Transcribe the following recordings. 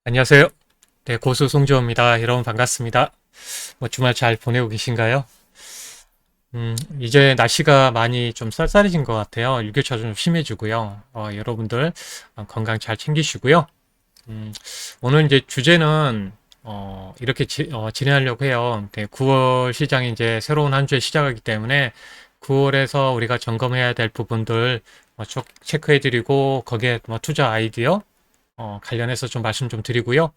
안녕하세요. 네, 고수 송주호입니다. 여러분 반갑습니다. 주말 잘 보내고 계신가요? 이제 날씨가 많이 좀 쌀쌀해진 것 같아요. 일교차 좀 심해지고요. 여러분들 건강 잘 챙기시고요. 음, 오늘 이제 주제는 이렇게 진행하려고 해요. 네, 9월 시장이 이제 새로운 한 주에 시작하기 때문에 9월에서 우리가 점검해야 될 부분들 쭉 체크해드리고 거기에 투자 아이디어 관련해서 좀 말씀 좀 드리고요.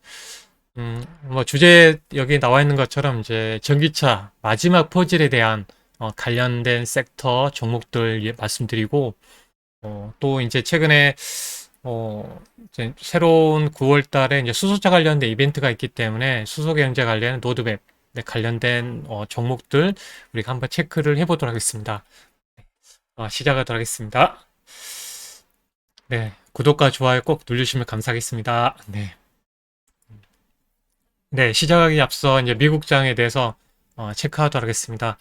주제 여기 나와 있는 것처럼 이제 전기차 마지막 퍼즐에 대한 관련된 섹터 종목들 말씀드리고, 또 이제 최근에 이제 새로운 9월 달에 이제 수소차 관련된 이벤트가 있기 때문에 수소 경제 관련 로드맵 관련된 종목들 우리가 한번 체크를 해보도록 하겠습니다. 시작하도록 하겠습니다. 네, 구독과 좋아요 꼭 눌러주시면 감사하겠습니다. 네. 네, 시작하기 앞서 이제 미국장에 대해서 체크하도록 하겠습니다.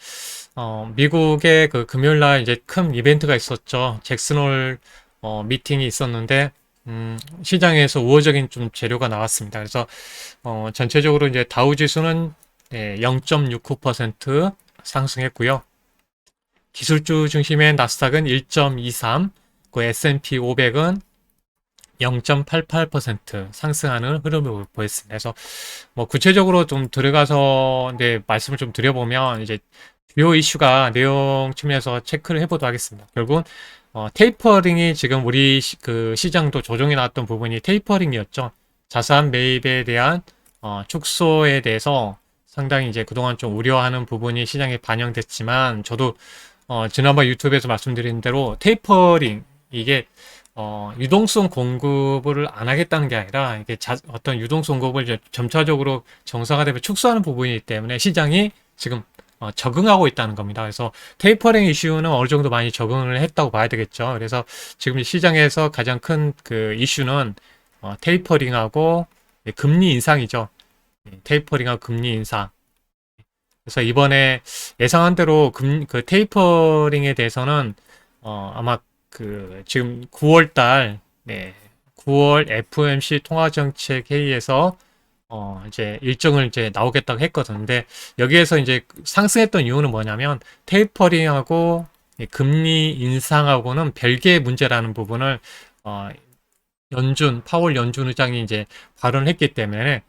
미국의 그 금요일 날 이제 큰 이벤트가 있었죠. 잭슨홀 미팅이 있었는데 시장에서 우호적인 좀 재료가 나왔습니다. 그래서 전체적으로 이제 다우 지수는 0.69% 상승했고요. 기술주 중심의 나스닥은 1.23, 그 S&P 500은 0.88% 상승하는 흐름을 보였습니다. 그래서 구체적으로 좀 들어가서 이제 말씀을 좀 드려보면 이제 주요 이슈가 내용 측면에서 체크를 해보도록 하겠습니다. 결국은 테이퍼링이 지금 우리 그 시장도 조정이 나왔던 부분이 테이퍼링이었죠. 자산 매입에 대한 축소에 대해서 상당히 이제 그동안 좀 우려하는 부분이 시장에 반영됐지만 저도 지난번 유튜브에서 말씀드린 대로 테이퍼링 이게 유동성 공급을 안 하겠다는 게 아니라 이게 어떤 유동성 공급을 이제 점차적으로 정상화되면 축소하는 부분이기 때문에 시장이 지금 적응하고 있다는 겁니다. 그래서 테이퍼링 이슈는 어느 정도 많이 적응을 했다고 봐야 되겠죠. 그래서 지금 시장에서 가장 큰 그 이슈는 테이퍼링하고 금리 인상이죠. 테이퍼링하고 금리 인상. 그래서 이번에 예상한 대로 그 테이퍼링에 대해서는 아마 그 지금 9월 달, 네, 9월 FOMC 통화정책 회의에서 이제 일정을 이제 나오겠다고 했거든요. 근데 여기에서 이제 상승했던 이유는 뭐냐면 테이퍼링하고 금리 인상하고는 별개의 문제라는 부분을 어, 파월 연준 의장이 이제 발언을 했기 때문에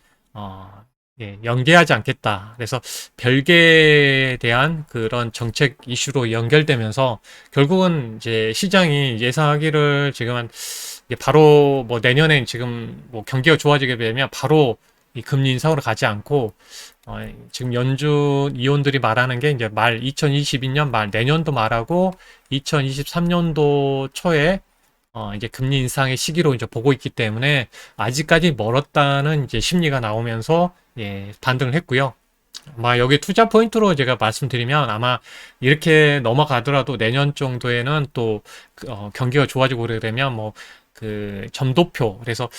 연계하지 않겠다. 그래서 별개에 대한 그런 정책 이슈로 연결되면서 결국은 이제 시장이 예상하기를 지금 바로 뭐 내년엔 지금 뭐 경기가 좋아지게 되면 바로 이 금리 인상으로 가지 않고 지금 연준 이원들이 말하는 게 이제 2022년 말 내년도 말하고 2023년도 초에 이제 금리 인상의 시기로 이제 보고 있기 때문에 아직까지 멀었다는 이제 심리가 나오면서 반등을 했고요. 아마 여기 투자 포인트로 제가 말씀드리면 아마 이렇게 넘어가더라도 내년 정도에는 또 경기가 좋아지고 그러게 되면 뭐 그 점도표 그래서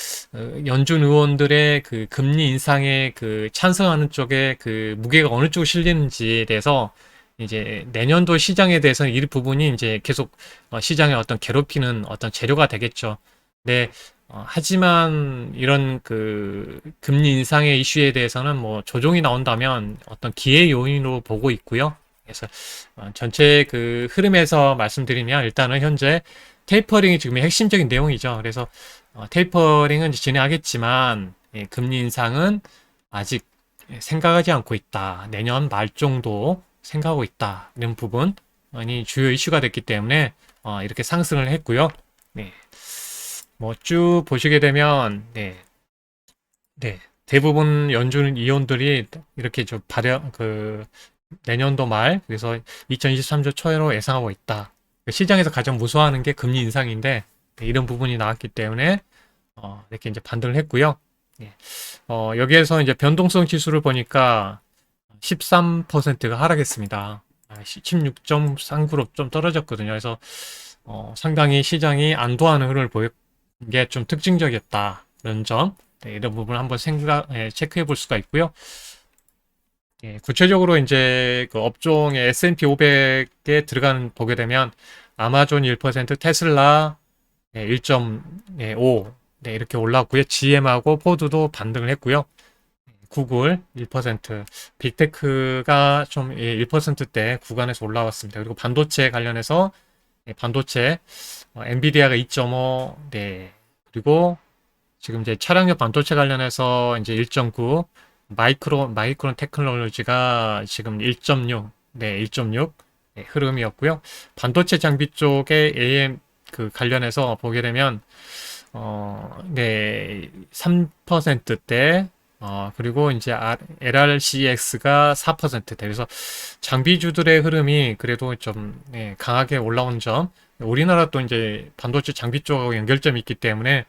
연준 의원들의 그 금리 인상에 그 찬성하는 쪽에 그 무게가 어느 쪽으로 실리는지에 대해서 이제 내년도 시장에 대해서는 이 부분이 이제 계속 시장에 어떤 괴롭히는 어떤 재료가 되겠죠. 네, 하지만 이런 그 금리 인상의 이슈에 대해서는 뭐 조정이 나온다면 어떤 기회 요인으로 보고 있고요. 그래서 전체 그 흐름에서 말씀드리면 일단은 현재 테이퍼링이 지금의 핵심적인 내용이죠. 그래서 테이퍼링은 진행하겠지만 금리 인상은 아직 생각하지 않고 있다. 내년 말 정도 생각하고 있다. 이런 부분이 주요 이슈가 됐기 때문에 이렇게 상승을 했고요. 네. 뭐 쭉 보시게 되면 대부분 연준 이론들이 이렇게 좀 내년도 말 그래서 2023년 초로 예상하고 있다. 시장에서 가장 무서워하는 게 금리 인상인데 이런 부분이 나왔기 때문에 이렇게 이제 반등을 했고요. 예. 여기에서 이제 변동성 지수를 보니까 13%가 하락했습니다. 16.39로 좀 떨어졌거든요. 그래서 상당히 시장이 안도하는 흐름을 보인 게 좀 특징적이었다. 이런 점, 이런 부분을 한번 체크해 볼 수가 있고요. 구체적으로 이제 그 업종의 S&P 500에 보게 되면 아마존 1%, 테슬라 1.5, 네, 이렇게 올라왔고요. GM하고 포드도 반등을 했고요. 구글 1%, 빅테크가 좀 1%대 구간에서 올라왔습니다. 그리고 반도체 관련해서 반도체 엔비디아가 2.5, 네. 그리고 지금 이제 차량용 반도체 관련해서 이제 1.9, 마이크론 테크놀로지가 지금 1.6, 네, 1.6 네, 흐름이었고요. 반도체 장비 쪽에 AM 그 관련해서 보게 되면 네, 3%대, 그리고 이제 LRCX가 4%대. 그래서 장비주들의 흐름이 그래도 좀 네, 강하게 올라온 점. 우리나라 또 이제 반도체 장비 쪽하고 연결점이 있기 때문에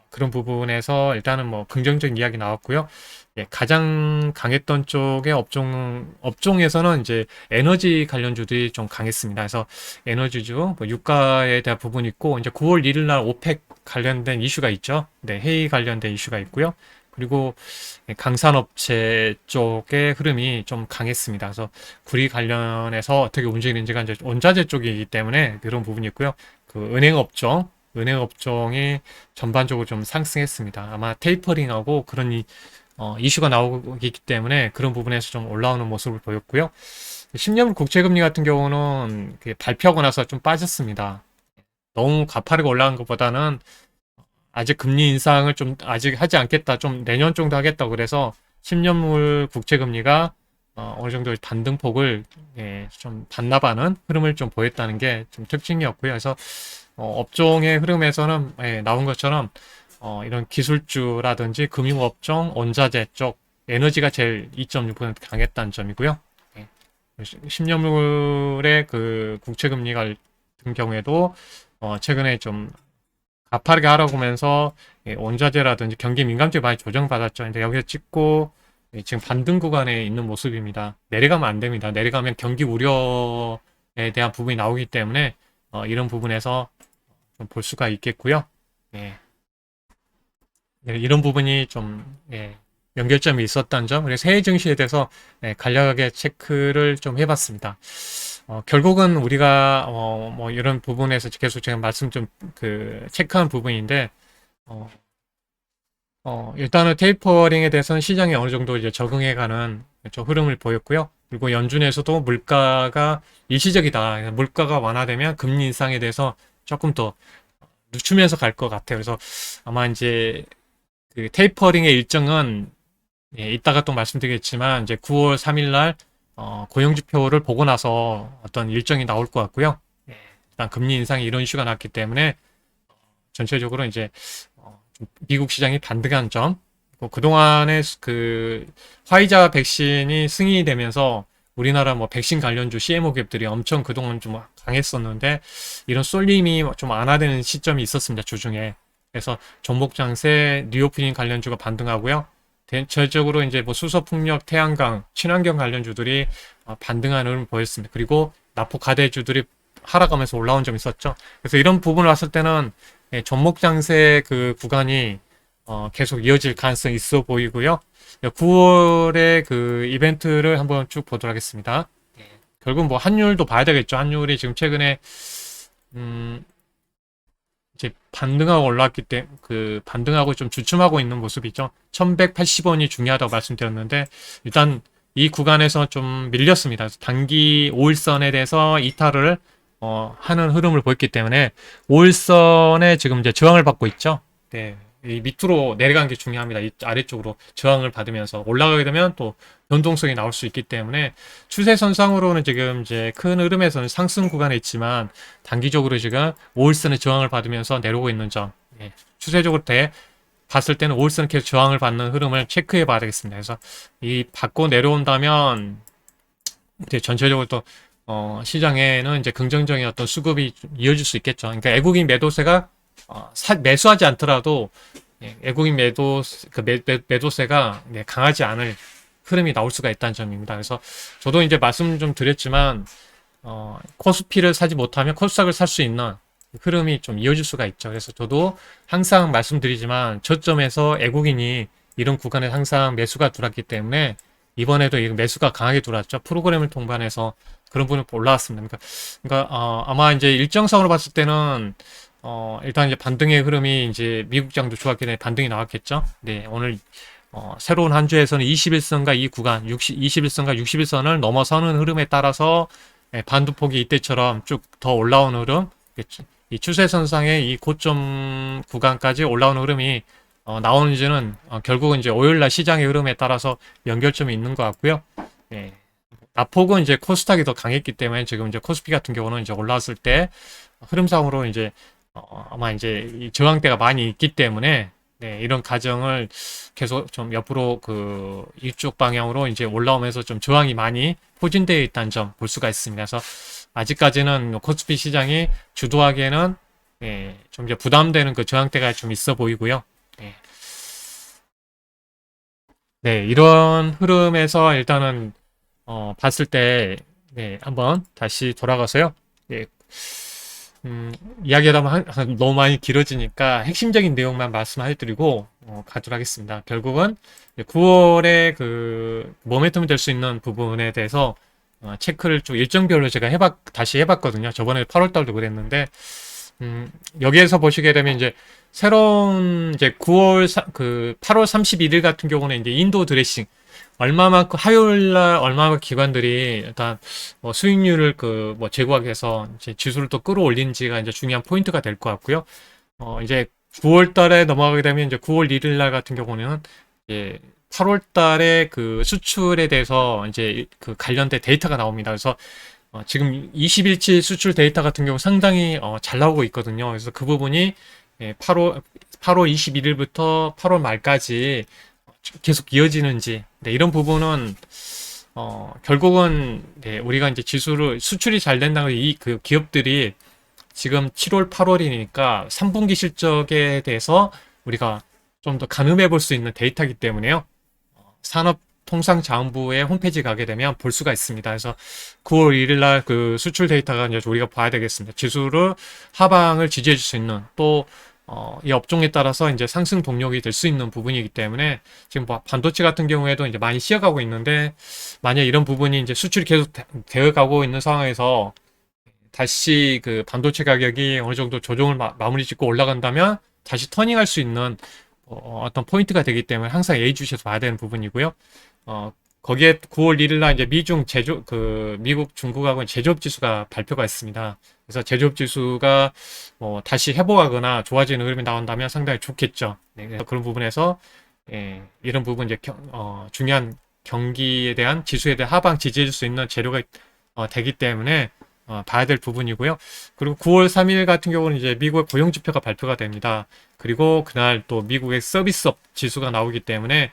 그런 부분에서 일단은 뭐 긍정적인 이야기 나왔고요. 예, 가장 강했던 쪽의 업종에서는 이제 에너지 관련주들이 좀 강했습니다. 그래서 에너지주, 뭐 유가에 대한 부분이 있고, 이제 9월 1일 날 오펙 관련된 이슈가 있죠. 네, 회의 관련된 이슈가 있고요. 그리고 강산업체 쪽의 흐름이 좀 강했습니다. 그래서 구리 관련해서 어떻게 움직이는지가 이제 원자재 쪽이기 때문에 그런 부분이 있고요. 그 은행 업종이 전반적으로 좀 상승했습니다. 아마 테이퍼링하고 그런 이슈가 나오기 때문에 그런 부분에서 좀 올라오는 모습을 보였고요. 10년 국채금리 같은 경우는 발표하고 나서 좀 빠졌습니다. 너무 가파르게 올라간 것보다는 아직 금리 인상을 좀 아직 하지 않겠다. 좀 내년 정도 하겠다. 그래서 10년물 국채금리가 어느 정도 반등폭을 좀 반납하는 흐름을 좀 보였다는 게 좀 특징이었고요. 그래서 업종의 흐름에서는 나온 것처럼 이런 기술주라든지 금융업종, 원자재 쪽, 에너지가 제일 2.6% 강했다는 점이고요. 10년물의 그 국채금리 같은 경우에도 최근에 좀 가파르게 하라고 하면서 원자재라든지 경기 민감주에 많이 조정받았죠. 근데 여기서 찍고 지금 반등 구간에 있는 모습입니다. 내려가면 안 됩니다. 내려가면 경기 우려에 대한 부분이 나오기 때문에 이런 부분에서 좀 볼 수가 있겠고요. 예. 네, 이런 부분이 좀 연결점이 있었다는 점, 그래서 해외 증시에 대해서 간략하게 체크를 좀 해봤습니다. 결국은 우리가 뭐 이런 부분에서 계속 제가 말씀 좀 체크한 부분인데 일단은 테이퍼링에 대해서는 시장이 어느 정도 이제 적응해가는 흐름을 보였고요. 그리고 연준에서도 물가가 일시적이다. 물가가 완화되면 금리 인상에 대해서 조금 더 늦추면서 갈 것 같아요. 그래서 아마 이제 그 테이퍼링의 일정은 이따가 또 말씀드리겠지만 이제 9월 3일 날 고용지표를 보고 나서 어떤 일정이 나올 것 같고요. 일단 금리 인상이 이런 이슈가 났기 때문에 전체적으로 이제 미국 시장이 반등한 점, 그동안에 그 화이자 백신이 승인이 되면서 우리나라 뭐 백신 관련주 CMO 기업들이 엄청 그동안 좀 강했었는데 이런 쏠림이 좀 완화되는 시점이 있었습니다. 주중에. 그래서 종목 장세, 뉴오프닝 관련주가 반등하고요. 전체적으로 이제 뭐 수소풍력, 태양광, 친환경 관련주들이 반등하는 흐름을 보였습니다. 그리고 나포 가대주들이 하락하면서 올라온 점이 있었죠. 그래서 이런 부분을 봤을 때는 종목 장세 그 구간이 계속 이어질 가능성이 있어 보이고요. 9월에 그 이벤트를 한번 쭉 보도록 하겠습니다. 결국 뭐 환율도 봐야 되겠죠. 환율이 지금 최근에 이제 반등하고 올라왔기 때문에 반등하고 좀 주춤하고 있는 모습이죠. 1180원이 중요하다고 말씀드렸는데 일단 이 구간에서 좀 밀렸습니다. 단기 5일선에 대해서 이탈을 하는 흐름을 보였기 때문에 5일선에 지금 이제 저항을 받고 있죠. 네. 이 밑으로 내려간 게 중요합니다. 이 아래쪽으로 저항을 받으면서 올라가게 되면 또 변동성이 나올 수 있기 때문에 추세선상으로는 지금 이제 큰 흐름에서는 상승 구간에 있지만 단기적으로 지금 5일선의 저항을 받으면서 내려오고 있는 점, 추세적으로 봤을 때는 5일선은 계속 저항을 받는 흐름을 체크해 봐야 되겠습니다. 그래서 이 받고 내려온다면 이제 전체적으로 또 시장에는 이제 긍정적인 어떤 수급이 이어질 수 있겠죠. 그러니까 외국인 매도세가 매수하지 않더라도 외국인 매도세가 강하지 않을 흐름이 나올 수가 있다는 점입니다. 그래서 저도 이제 말씀 좀 드렸지만 코스피를 사지 못하면 코스닥을 살 수 있는 흐름이 좀 이어질 수가 있죠. 그래서 저도 항상 말씀드리지만 저점에서 외국인이 이런 구간에 항상 매수가 들어왔기 때문에 이번에도 이 매수가 강하게 들어왔죠. 프로그램을 동반해서 그런 부분이 올라왔습니다. 그러니까 아마 이제 일정상으로 봤을 때는 일단 이제 반등의 흐름이 이제 미국장도 좋았기 때문에 반등이 나왔겠죠. 네, 오늘 새로운 한 주에서는 21선과 이 구간, 21선과 61선을 넘어서는 흐름에 따라서 반도폭이 이때처럼 쭉 더 올라오는 흐름, 이 추세선상의 이 고점 구간까지 올라오는 흐름이 나오는지는 결국은 이제 오일날 시장의 흐름에 따라서 연결점이 있는 것 같고요. 네. 나폭은 이제 코스닥이 더 강했기 때문에 지금 이제 코스피 같은 경우는 이제 올라왔을 때 흐름상으로 이제 아마 이제 이 저항대가 많이 있기 때문에 네, 이런 가정을 계속 좀 옆으로 이쪽 방향으로 이제 올라오면서 좀 저항이 많이 포진되어 있다는 점 볼 수가 있습니다. 그래서 아직까지는 코스피 시장이 주도하기에는 예, 좀 이제 부담되는 그 저항대가 좀 있어 보이고요. 예. 네, 이런 흐름에서 일단은 봤을 때 네, 한번 다시 돌아가서요. 예, 이야기하다 보면 너무 많이 길어지니까 핵심적인 내용만 말씀해드리고 가도록 하겠습니다. 결국은 9월에 그 모멘텀이 될 수 있는 부분에 대해서 체크를 좀 일정별로 제가 다시 해봤거든요. 저번에 8월 달도 그랬는데 여기에서 보시게 되면 이제 새로운 이제 8월 31일 같은 경우는 이제 인도 드레싱 얼마만큼 화요일 날 얼마만큼 기관들이 일단 뭐 수익률을 뭐 제고하기 위해서 이제 지수를 또 끌어올린지가 이제 중요한 포인트가 될 것 같고요. 이제 9월 달에 넘어가게 되면 이제 9월 1일 날 같은 경우는 이제 8월 달에 그 수출에 대해서 이제 그 관련된 데이터가 나옵니다. 그래서 지금 20일치 수출 데이터 같은 경우 상당히 잘 나오고 있거든요. 그래서 그 부분이 8월 21일부터 8월 말까지 계속 이어지는지 네, 이런 부분은 결국은 네, 우리가 이제 지수를 수출이 잘 된다는 이 기업들이 지금 7월 8월이니까 3분기 실적에 대해서 우리가 좀 더 가늠해 볼 수 있는 데이터이기 때문에요. 산업통상자원부의 홈페이지 가게 되면 볼 수가 있습니다. 그래서 9월 1일 날 그 수출 데이터가 이제 우리가 봐야 되겠습니다. 지수를 하방을 지지해 줄 수 있는 또 이 업종에 따라서 이제 상승 동력이 될 수 있는 부분이기 때문에 지금 뭐 반도체 같은 경우에도 이제 많이 쉬어가고 있는데 만약 이런 부분이 이제 수출이 계속 되어가고 있는 상황에서 다시 그 반도체 가격이 어느 정도 조정을 마무리 짓고 올라간다면 다시 터닝할 수 있는 어떤 포인트가 되기 때문에 항상 예의주시해서 봐야 되는 부분이고요. 거기에 9월 1일 날 이제 미국 중국하고는 제조업 지수가 발표가 있습니다. 그래서 제조업 지수가 다시 회복하거나 좋아지는 흐름이 나온다면 상당히 좋겠죠. 네, 그래서 그런 부분에서 이런 부분 이제 중요한 경기에 대한 지수에 대한 하방 지지해 줄 수 있는 재료가 되기 때문에 봐야 될 부분이고요. 그리고 9월 3일 같은 경우는 이제 미국의 고용 지표가 발표가 됩니다. 그리고 그날 또 미국의 서비스업 지수가 나오기 때문에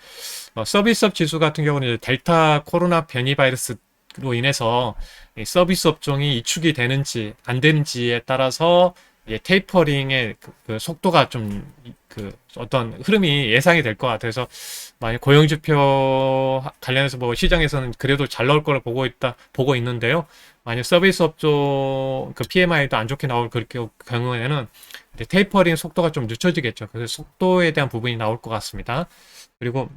서비스업 지수 같은 경우는 이제 델타 코로나 변이 바이러스로 인해서 서비스 업종이 이축이 되는지 안 되는지에 따라서 테이퍼링의 그 속도가 좀 어떤 흐름이 예상이 될 것 같아요. 그래서 만약 고용지표 관련해서 뭐 시장에서는 그래도 잘 나올 거를 보고 있는데요. 만약 서비스 업종 그 PMI도 안 좋게 나올 경우에는 테이퍼링 속도가 좀 늦춰지겠죠. 그래서 속도에 대한 부분이 나올 것 같습니다. 그리고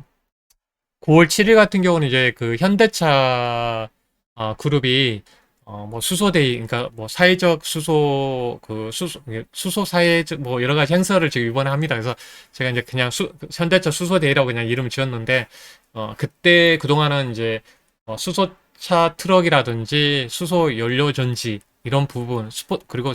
9월 7일 같은 경우는 이제 그 현대차 그룹이 뭐 수소데이, 그러니까 뭐 사회적 수소 사회적 뭐 여러 가지 행사를 지금 이번에 합니다. 그래서 제가 이제 그냥 현대차 수소데이라고 그냥 이름 지었는데, 그때 그동안은 이제 수소차 트럭이라든지 수소 연료 전지 이런 부분, 그리고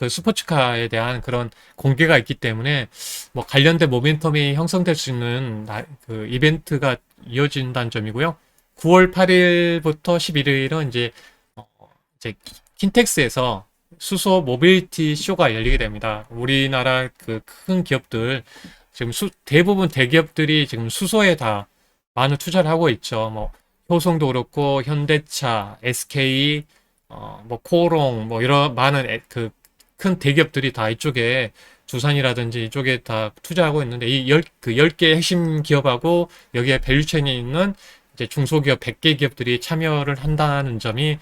스포츠카에 대한 그런 공개가 있기 때문에 뭐 관련된 모멘텀이 형성될 수 있는 그 이벤트가 이어진다는 점이고요. 9월 8일부터 11일은 이제 킨텍스에서 수소 모빌리티 쇼가 열리게 됩니다. 우리나라 그 큰 기업들 지금 대부분 대기업들이 지금 수소에 다 많은 투자를 하고 있죠. 뭐 효성도 그렇고 현대차, SK, 뭐 코롱, 뭐 이런 많은 그 큰 대기업들이 다 이쪽에 두산이라든지 이쪽에 다 투자하고 있는데 이 10개 핵심 기업하고 여기에 밸류체인에 있는 이제 중소기업 100개 기업들이 참여를 한다는 점이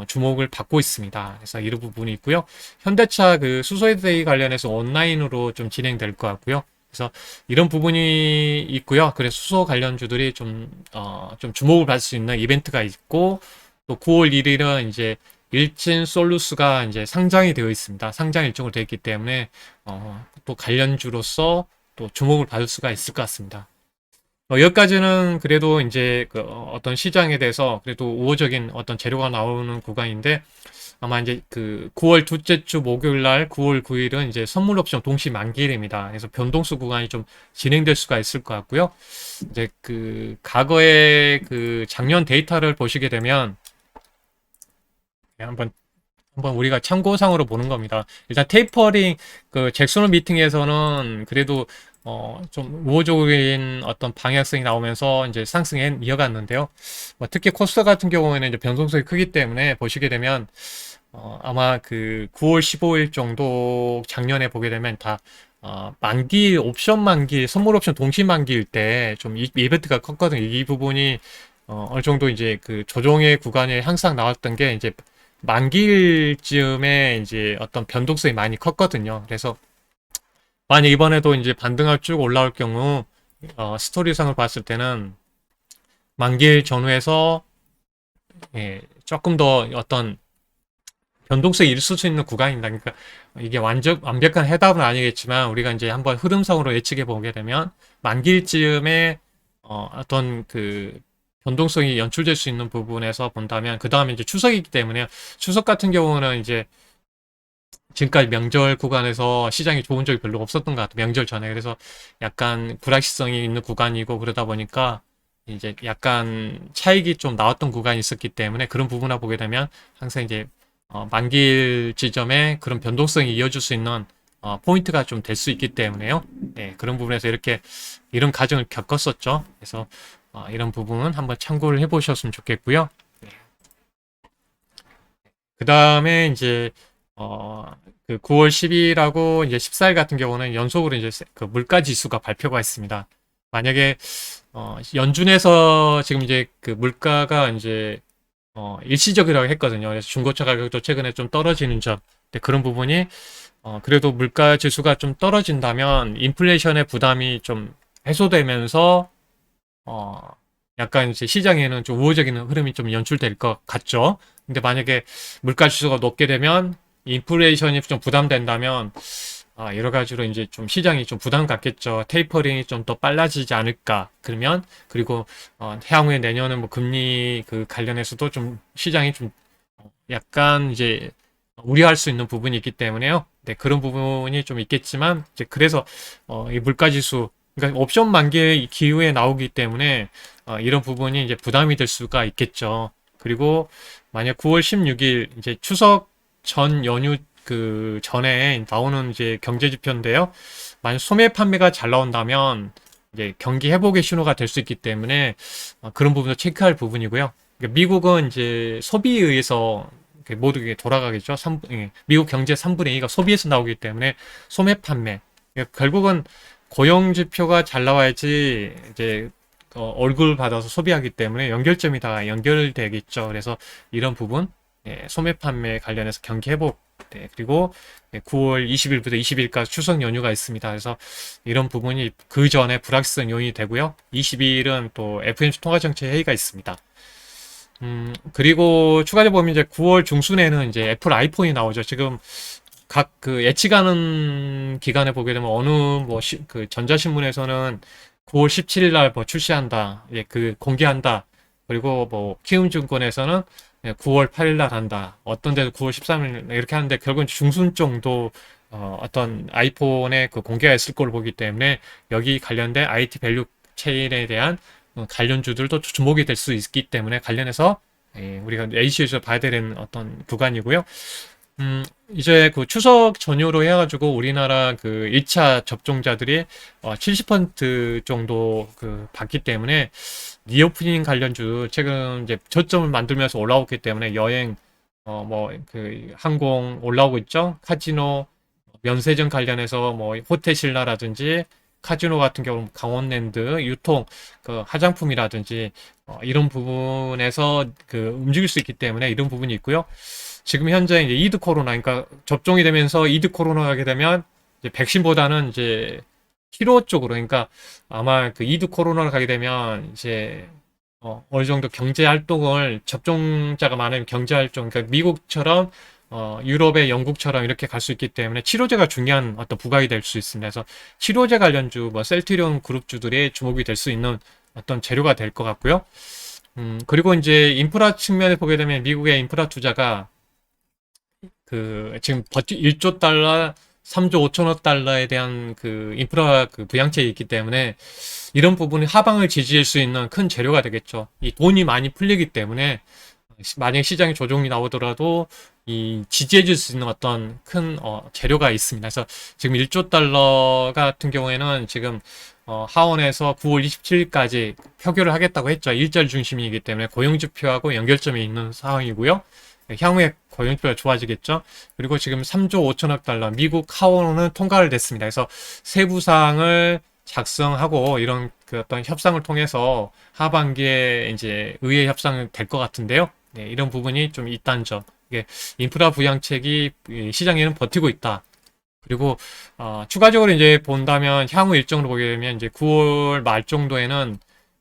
주목을 받고 있습니다. 그래서 이런 부분이 있고요. 현대차 그 수소데이 관련해서 온라인으로 좀 진행될 것 같고요. 그래서 이런 부분이 있고요. 그래서 수소 관련주들이 좀 주목을 받을 수 있는 이벤트가 있고 또 9월 1일은 이제 일진 솔루스가 이제 상장이 되어 있습니다. 상장 일정으로 되어 있기 때문에 또 관련주로서 또 주목을 받을 수가 있을 것 같습니다. 여기까지는 그래도 이제 그 어떤 시장에 대해서 그래도 우호적인 어떤 재료가 나오는 구간인데 아마 이제 그 9월 둘째 주 목요일 날 9월 9일은 이제 선물 옵션 동시 만기일입니다. 그래서 변동수 구간이 좀 진행될 수가 있을 것 같고요. 이제 그 과거의 그 작년 데이터를 보시게 되면 한번 우리가 참고상으로 보는 겁니다. 일단 테이퍼링 그 잭슨홀 미팅에서는 그래도 좀 우호적인 어떤 방향성이 나오면서 이제 상승에 이어갔는데요. 뭐 특히 코스닥 같은 경우에는 이제 변동성이 크기 때문에 보시게 되면 아마 그 9월 15일 정도 작년에 보게 되면 다 만기 옵션 만기 선물 옵션 동시 만기일 때 좀 이벤트가 컸거든요. 이 부분이 어느 정도 이제 그 조정의 구간에 항상 나왔던 게 이제 만기일쯤에 이제 어떤 변동성이 많이 컸거든요. 그래서 만약 이번에도 이제 반등할 쭉 올라올 경우 스토리상을 봤을 때는 만기일 전후에서 예, 조금 더 어떤 변동성이 있을 수 있는 구간입니다. 그러니까 이게 완벽한 해답은 아니겠지만 우리가 이제 한번 흐름상으로 예측해 보게 되면 만기일쯤에 어떤 그 변동성이 연출될 수 있는 부분에서 본다면 그 다음에 이제 추석이기 때문에 추석 같은 경우는 이제 지금까지 명절 구간에서 시장이 좋은 적이 별로 없었던 것 같아요. 명절 전에. 그래서 약간 불확실성이 있는 구간이고 그러다 보니까 이제 약간 차익이 좀 나왔던 구간이 있었기 때문에 그런 부분을 보게 되면 항상 이제 만기일 지점에 그런 변동성이 이어질 수 있는 포인트가 좀 될 수 있기 때문에요. 네, 그런 부분에서 이렇게 이런 과정을 겪었었죠. 그래서 이런 부분은 한번 참고를 해보셨으면 좋겠고요. 그 다음에 이제 그 9월 10일하고 이제 14일 같은 경우는 연속으로 이제 그 물가 지수가 발표가 있습니다. 만약에 연준에서 지금 이제 그 물가가 이제 일시적이라고 했거든요. 그래서 중고차 가격도 최근에 좀 떨어지는 점. 근데 그런 부분이 그래도 물가 지수가 좀 떨어진다면 인플레이션의 부담이 좀 해소되면서 어, 약간 이제 시장에는 좀 우호적인 흐름이 좀 연출될 것 같죠. 근데 만약에 물가 지수가 높게 되면 인플레이션이 좀 부담된다면 여러 가지로 이제 좀 시장이 좀 부담 갖겠죠. 테이퍼링이 좀 더 빨라지지 않을까. 그러면 그리고 향후에 내년은 뭐 금리 그 관련해서도 좀 시장이 좀 약간 이제 우려할 수 있는 부분이 있기 때문에요. 네, 그런 부분이 좀 있겠지만 이제 그래서 이 물가 지수 그러니까 옵션 만기 기후에 나오기 때문에 이런 부분이 이제 부담이 될 수가 있겠죠. 그리고 만약 9월 16일 이제 추석 전 연휴 그 전에 나오는 이제 경제 지표인데요. 만약 소매 판매가 잘 나온다면 이제 경기 회복의 신호가 될 수 있기 때문에 그런 부분도 체크할 부분이고요. 그러니까 미국은 이제 소비에 의해서 모두 게 돌아가겠죠. 미국 경제 3분의 2가 소비에서 나오기 때문에 소매 판매. 그러니까 결국은 고용 지표가 잘 나와야지 이제 얼굴 받아서 소비하기 때문에 연결점이 다 연결되겠죠. 그래서 이런 부분, 소매 판매 관련해서 경기 회복, 그리고 9월 20일부터 20일까지 추석 연휴가 있습니다. 그래서 이런 부분이 그 전에 불확실성 요인이 되고요. 22일은 또 FOMC 통화정책 회의가 있습니다. 그리고 추가적으로 보면 이제 9월 중순에는 이제 애플 아이폰이 나오죠. 지금 각 그 예측하는 기간에 보게 되면 어느 뭐 그 전자신문에서는 9월 17일 날 뭐 출시한다. 예, 그 공개한다. 그리고 뭐 키움증권에서는 9월 8일 날 한다. 어떤 데도 9월 13일 이렇게 하는데 결국은 중순 정도 어떤 아이폰의 그 공개가 있을 걸로 보기 때문에 여기 관련된 IT 밸류 체인에 대한 관련주들도 주목이 될 수 있기 때문에 관련해서 우리가 AC에서 봐야 되는 어떤 구간이고요. 이제 그 추석 전후로 해가지고 우리나라 그 1차 접종자들이 70% 정도 그 받기 때문에 리오프닝 관련주 최근 이제 저점을 만들면서 올라오기 때문에 여행, 뭐 그 항공 올라오고 있죠. 카지노, 면세점 관련해서 뭐 호텔 신라라든지 카지노 같은 경우 강원랜드, 유통, 그 화장품이라든지 이런 부분에서 그 움직일 수 있기 때문에 이런 부분이 있고요. 지금 현재 이제 이드 코로나, 그러니까 접종이 되면서 이드 코로나 하게 되면 이제 백신보다는 이제 치료 쪽으로, 그러니까 아마 그 이드 코로나를 가게 되면 이제 어느 정도 경제 활동을 접종자가 많으면 경제 활동, 그러니까 미국처럼 유럽의 영국처럼 이렇게 갈 수 있기 때문에 치료제가 중요한 어떤 부각이 될 수 있습니다. 그래서 치료제 관련주, 뭐 셀트리온 그룹주들이 주목이 될 수 있는 어떤 재료가 될 것 같고요. 그리고 이제 인프라 측면에 보게 되면 미국의 인프라 투자가 지금 1조 달러, 3조 5천억 달러에 대한 그 인프라 그 부양책이 있기 때문에 이런 부분이 하방을 지지할 수 있는 큰 재료가 되겠죠. 이 돈이 많이 풀리기 때문에 만약 시장에 조정이 나오더라도 이 지지해 줄 수 있는 어떤 큰 재료가 있습니다. 그래서 지금 1조 달러 같은 경우에는 지금 하원에서 9월 27일까지 표결을 하겠다고 했죠. 일절 중심이기 때문에 고용지표하고 연결점이 있는 상황이고요. 향후에 고용지표가 좋아지겠죠. 그리고 지금 3조 5천억 달러 미국 하원은 통과를 됐습니다. 그래서 세부사항을 작성하고 이런 그 어떤 협상을 통해서 하반기에 이제 의회 협상이 될 것 같은데요. 네, 이런 부분이 좀 있다는 점. 이게 인프라 부양책이 시장에는 버티고 있다. 그리고 추가적으로 이제 본다면 향후 일정으로 보게 되면 이제 9월 말 정도에는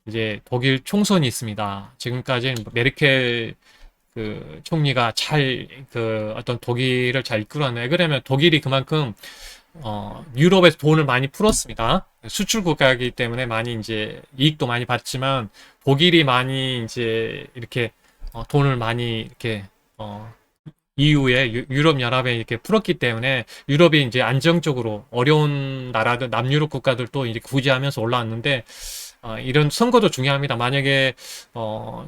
이제 독일 총선이 있습니다. 지금까지는 메르켈 그 총리가 그 어떤 독일을 잘 이끌어왔네. 왜 그러면 독일이 그만큼 유럽에서 돈을 많이 풀었습니다. 수출 국가이기 때문에 많이 이제 이익도 많이 봤지만 독일이 많이 이제 이렇게 돈을 많이 이렇게 EU에 유럽 연합에 이렇게 풀었기 때문에 유럽이 이제 안정적으로 어려운 나라들 남유럽 국가들도 이제 구제하면서 올라왔는데 이런 선거도 중요합니다. 만약에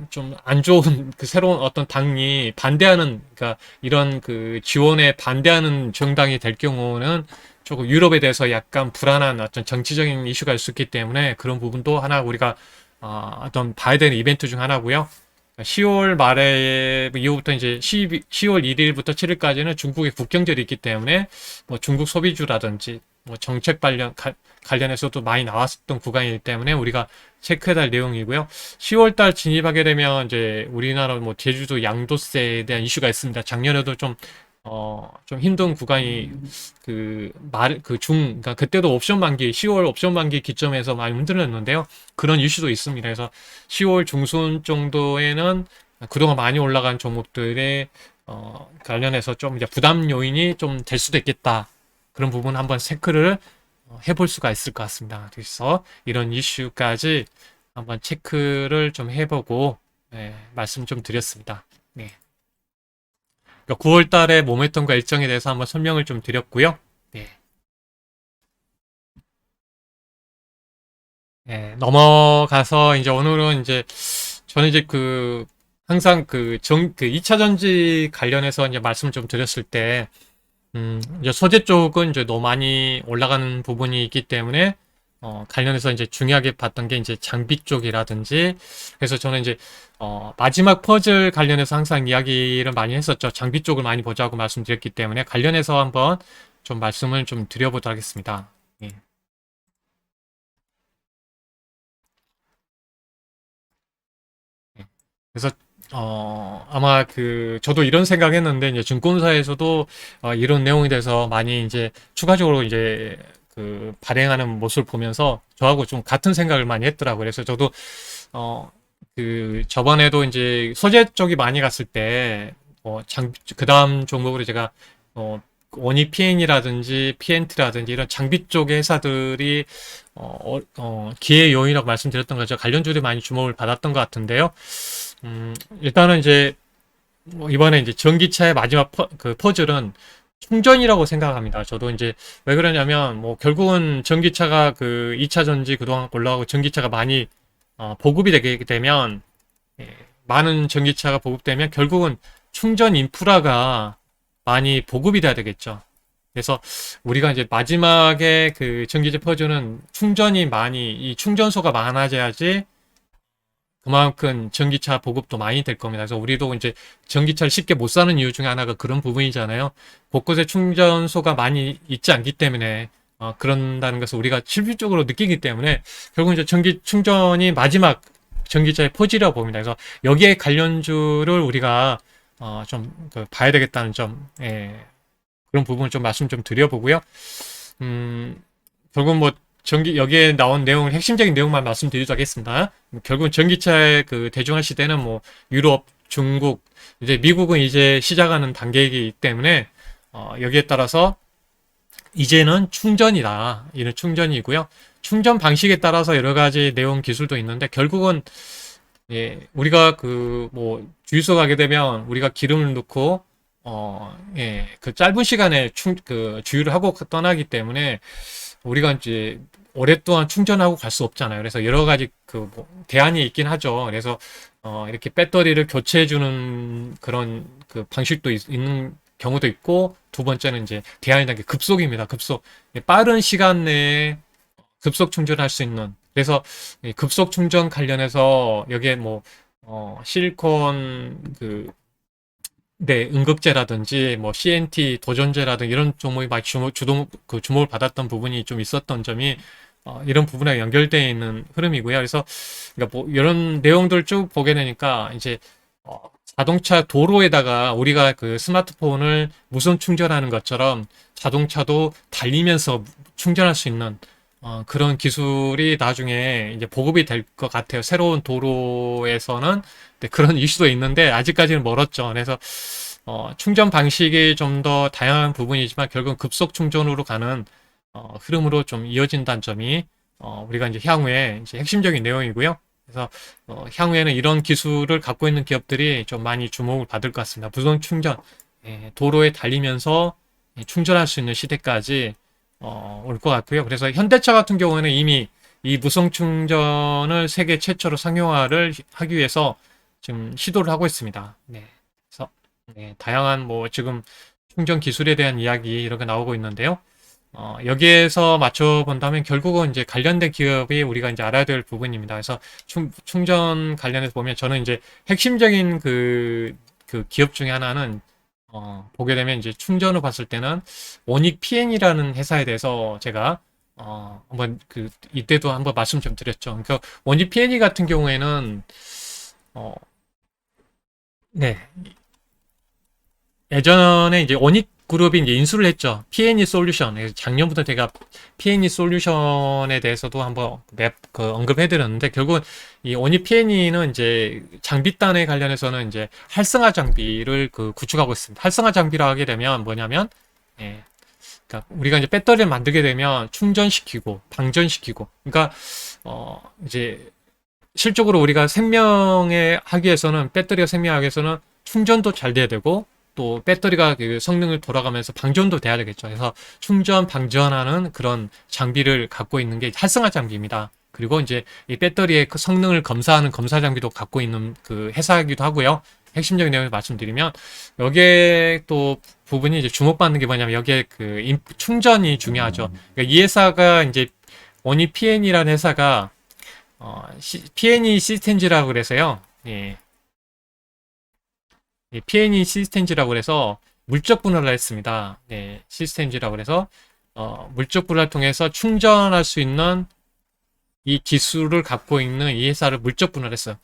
좀 안 좋은 그 새로운 어떤 당이 반대하는 그러니까 이런 그 지원에 반대하는 정당이 될 경우는 조금 유럽에 대해서 약간 불안한 어떤 정치적인 이슈가 있을 수 있기 때문에 그런 부분도 하나 우리가 어떤 봐야 되는 이벤트 중 하나고요. 10월 말에 이후부터 이제 10월 1일부터 7일까지는 중국의 국경절이 있기 때문에 뭐 중국 소비주라든지 뭐 정책 관련해서도 많이 나왔었던 구간이기 때문에 우리가 체크해야 할 내용이고요. 10월 달 진입하게 되면 이제 우리나라 뭐 제주도 양도세에 대한 이슈가 있습니다. 작년에도 좀 힘든 구간이 그러니까 그때도 옵션 만기, 10월 옵션 만기 기점에서 많이 흔들렸는데요. 그런 이슈도 있습니다. 그래서 10월 중순 정도에는 그동안 많이 올라간 종목들에 관련해서 좀 이제 부담 요인이 좀 될 수도 있겠다. 그런 부분 한번 체크를 해볼 수가 있을 것 같습니다. 그래서 이런 이슈까지 한번 체크를 좀 해보고 말씀 좀 드렸습니다. 네. 9월 달에 모멘텀과 일정에 대해서 한번 설명을 좀 드렸고요. 네. 네, 넘어가서 이제 오늘은 이제 저는 이제 항상 그 2차 전지 관련해서 이제 말씀을 좀 드렸을 때 이제 소재 쪽은 이제 너무 많이 올라가는 부분이 있기 때문에 관련해서 이제 중요하게 봤던 게 이제 장비 쪽이라든지 그래서 저는 이제 마지막 퍼즐 관련해서 항상 이야기를 많이 했었죠. 장비 쪽을 많이 보자고 말씀드렸기 때문에 관련해서 한번 좀 말씀을 좀 드려보도록 하겠습니다. 예. 예. 그래서 아마 저도 이런 생각했는데 이제 증권사에서도 이런 내용에 대해서 많이 이제 추가적으로 이제 발행하는 모습을 보면서 저하고 좀 같은 생각을 많이 했더라고요. 그래서 저도 저번에도 이제 소재 쪽이 많이 갔을 때 그 다음 종목으로 제가 원희 PN이라든지 PNT라든지 이런 장비 쪽 회사들이 기회 요인이라고 말씀드렸던 거죠. 관련주들이 많이 주목을 받았던 것 같은데요. 일단은 이제 뭐 이번에 이제 전기차의 마지막 퍼즐은 충전이라고 생각합니다. 저도 이제 왜 그러냐면 뭐 결국은 전기차가 2차 전지 그동안 올라가고 전기차가 많이 보급이 되게 되면 많은 전기차가 보급되면 결국은 충전 인프라가 많이 보급이 돼야 되겠죠. 그래서 우리가 이제 마지막에 전기차 퍼즐은 이 충전소가 많아져야지 그만큼 전기차 보급도 많이 될 겁니다. 그래서 우리도 이제 전기차를 쉽게 못 사는 이유 중에 하나가 그런 부분이잖아요. 곳곳에 충전소가 많이 있지 않기 때문에 그런다는 것을 우리가 실질적으로 느끼기 때문에 결국 이제 전기 충전이 마지막 전기차의 포지라고 봅니다. 그래서 여기에 관련주를 우리가 좀 봐야 되겠다는 점, 그런 부분을 좀 말씀 좀 드려보고요. 결국 뭐 여기에 나온 내용, 핵심적인 내용만 말씀드리도록 하겠습니다. 결국 전기차의 그 대중화 시대는 뭐 유럽, 중국, 이제 미국은 이제 시작하는 단계이기 때문에 여기에 따라서 이제는 충전이다. 이는 충전이고요. 충전 방식에 따라서 여러 가지 내용 기술도 있는데 결국은 예, 우리가 그 뭐 주유소 가게 되면 우리가 기름을 넣고 예, 그 짧은 시간에 그 주유를 하고 떠나기 때문에 우리가 이제 오랫동안 충전하고 갈 수 없잖아요. 그래서 여러 가지 그 뭐 대안이 있긴 하죠. 그래서 이렇게 배터리를 교체해 주는 그런 그 방식도 있는 경우도 있고, 두 번째는 이제 대안이라는 게 급속입니다. 급속. 예, 빠른 시간 내에 급속 충전할 수 있는. 그래서 이 급속 충전 관련해서 여기에 뭐 실리콘 그 네, 응급제라든지 뭐 CNT 도전제라든지 이런 종목이 많이 주목을 받았던 부분이 좀 있었던 점이 이런 부분에 연결되어 있는 흐름이고요. 그래서 그러니까 뭐 이런 내용들 쭉 보게 되니까 이제 자동차 도로에다가 우리가 그 스마트폰을 무선 충전하는 것처럼 자동차도 달리면서 충전할 수 있는 그런 기술이 나중에 이제 보급이 될 것 같아요. 새로운 도로에서는 네, 그런 이슈도 있는데 아직까지는 멀었죠. 그래서 충전 방식이 좀 더 다양한 부분이지만 결국 급속 충전으로 가는 흐름으로 좀 이어진다는 점이 우리가 이제 향후에 이제 핵심적인 내용이고요. 그래서 향후에는 이런 기술을 갖고 있는 기업들이 좀 많이 주목을 받을 것 같습니다. 무선 충전, 예, 도로에 달리면서 충전할 수 있는 시대까지 올 것 같고요. 그래서 현대차 같은 경우에는 이미 이 무선 충전을 세계 최초로 상용화를 하기 위해서 지금 시도를 하고 있습니다. 네. 그래서 네, 다양한 뭐 지금 충전 기술에 대한 이야기 이렇게 나오고 있는데요. 여기에서 맞춰본다면 결국은 이제 관련된 기업이 우리가 이제 알아야 될 부분입니다. 그래서 충전 관련해서 보면 저는 이제 핵심적인 그 기업 중에 하나는 보게 되면 이제 충전을 봤을 때는 원익 PN이라는 회사에 대해서 제가 한번 이때도 한번 말씀 좀 드렸죠. 그러니까 원익 PN이 같은 경우에는 어, 네. 예전에 이제 원익 그룹이 이제 인수를 했죠. P&E 솔루션. 그래서 작년부터 제가 P&E 솔루션에 대해서도 한번 언급해드렸는데, 결국은 이 원익 P&E는 이제 장비단에 관련해서는 이제 활성화 장비를 구축하고 있습니다. 활성화 장비라 하게 되면 뭐냐면, 예, 그러니까 우리가 이제 배터리를 만들게 되면 충전시키고, 방전시키고, 그러니까, 이제 실적으로 우리가 생명에 하기 위해서는, 배터리가 생명하기 위해서는 충전도 잘 돼야 되고, 또 배터리가 그 성능을 돌아가면서 방전도 돼야 되겠죠. 그래서 충전, 방전하는 그런 장비를 갖고 있는 게 활성화 장비입니다. 그리고 이제 이 배터리의 그 성능을 검사하는 검사 장비도 갖고 있는 그 회사이기도 하고요. 핵심적인 내용을 말씀드리면 여기에 또 부분이 이제 주목받는 게 뭐냐면 여기에 충전이 중요하죠. 그러니까 이 회사가 이제 원이 PN이라는 회사가 PNE 시스템즈라고 그래서요. 예. PNE 시스템즈라고 그래서 물적 분할을 했습니다. 네, 시스템즈라고 그래서 물적 분할을 통해서 충전할 수 있는 이 기술을 갖고 있는 이 회사를 물적 분할했어요.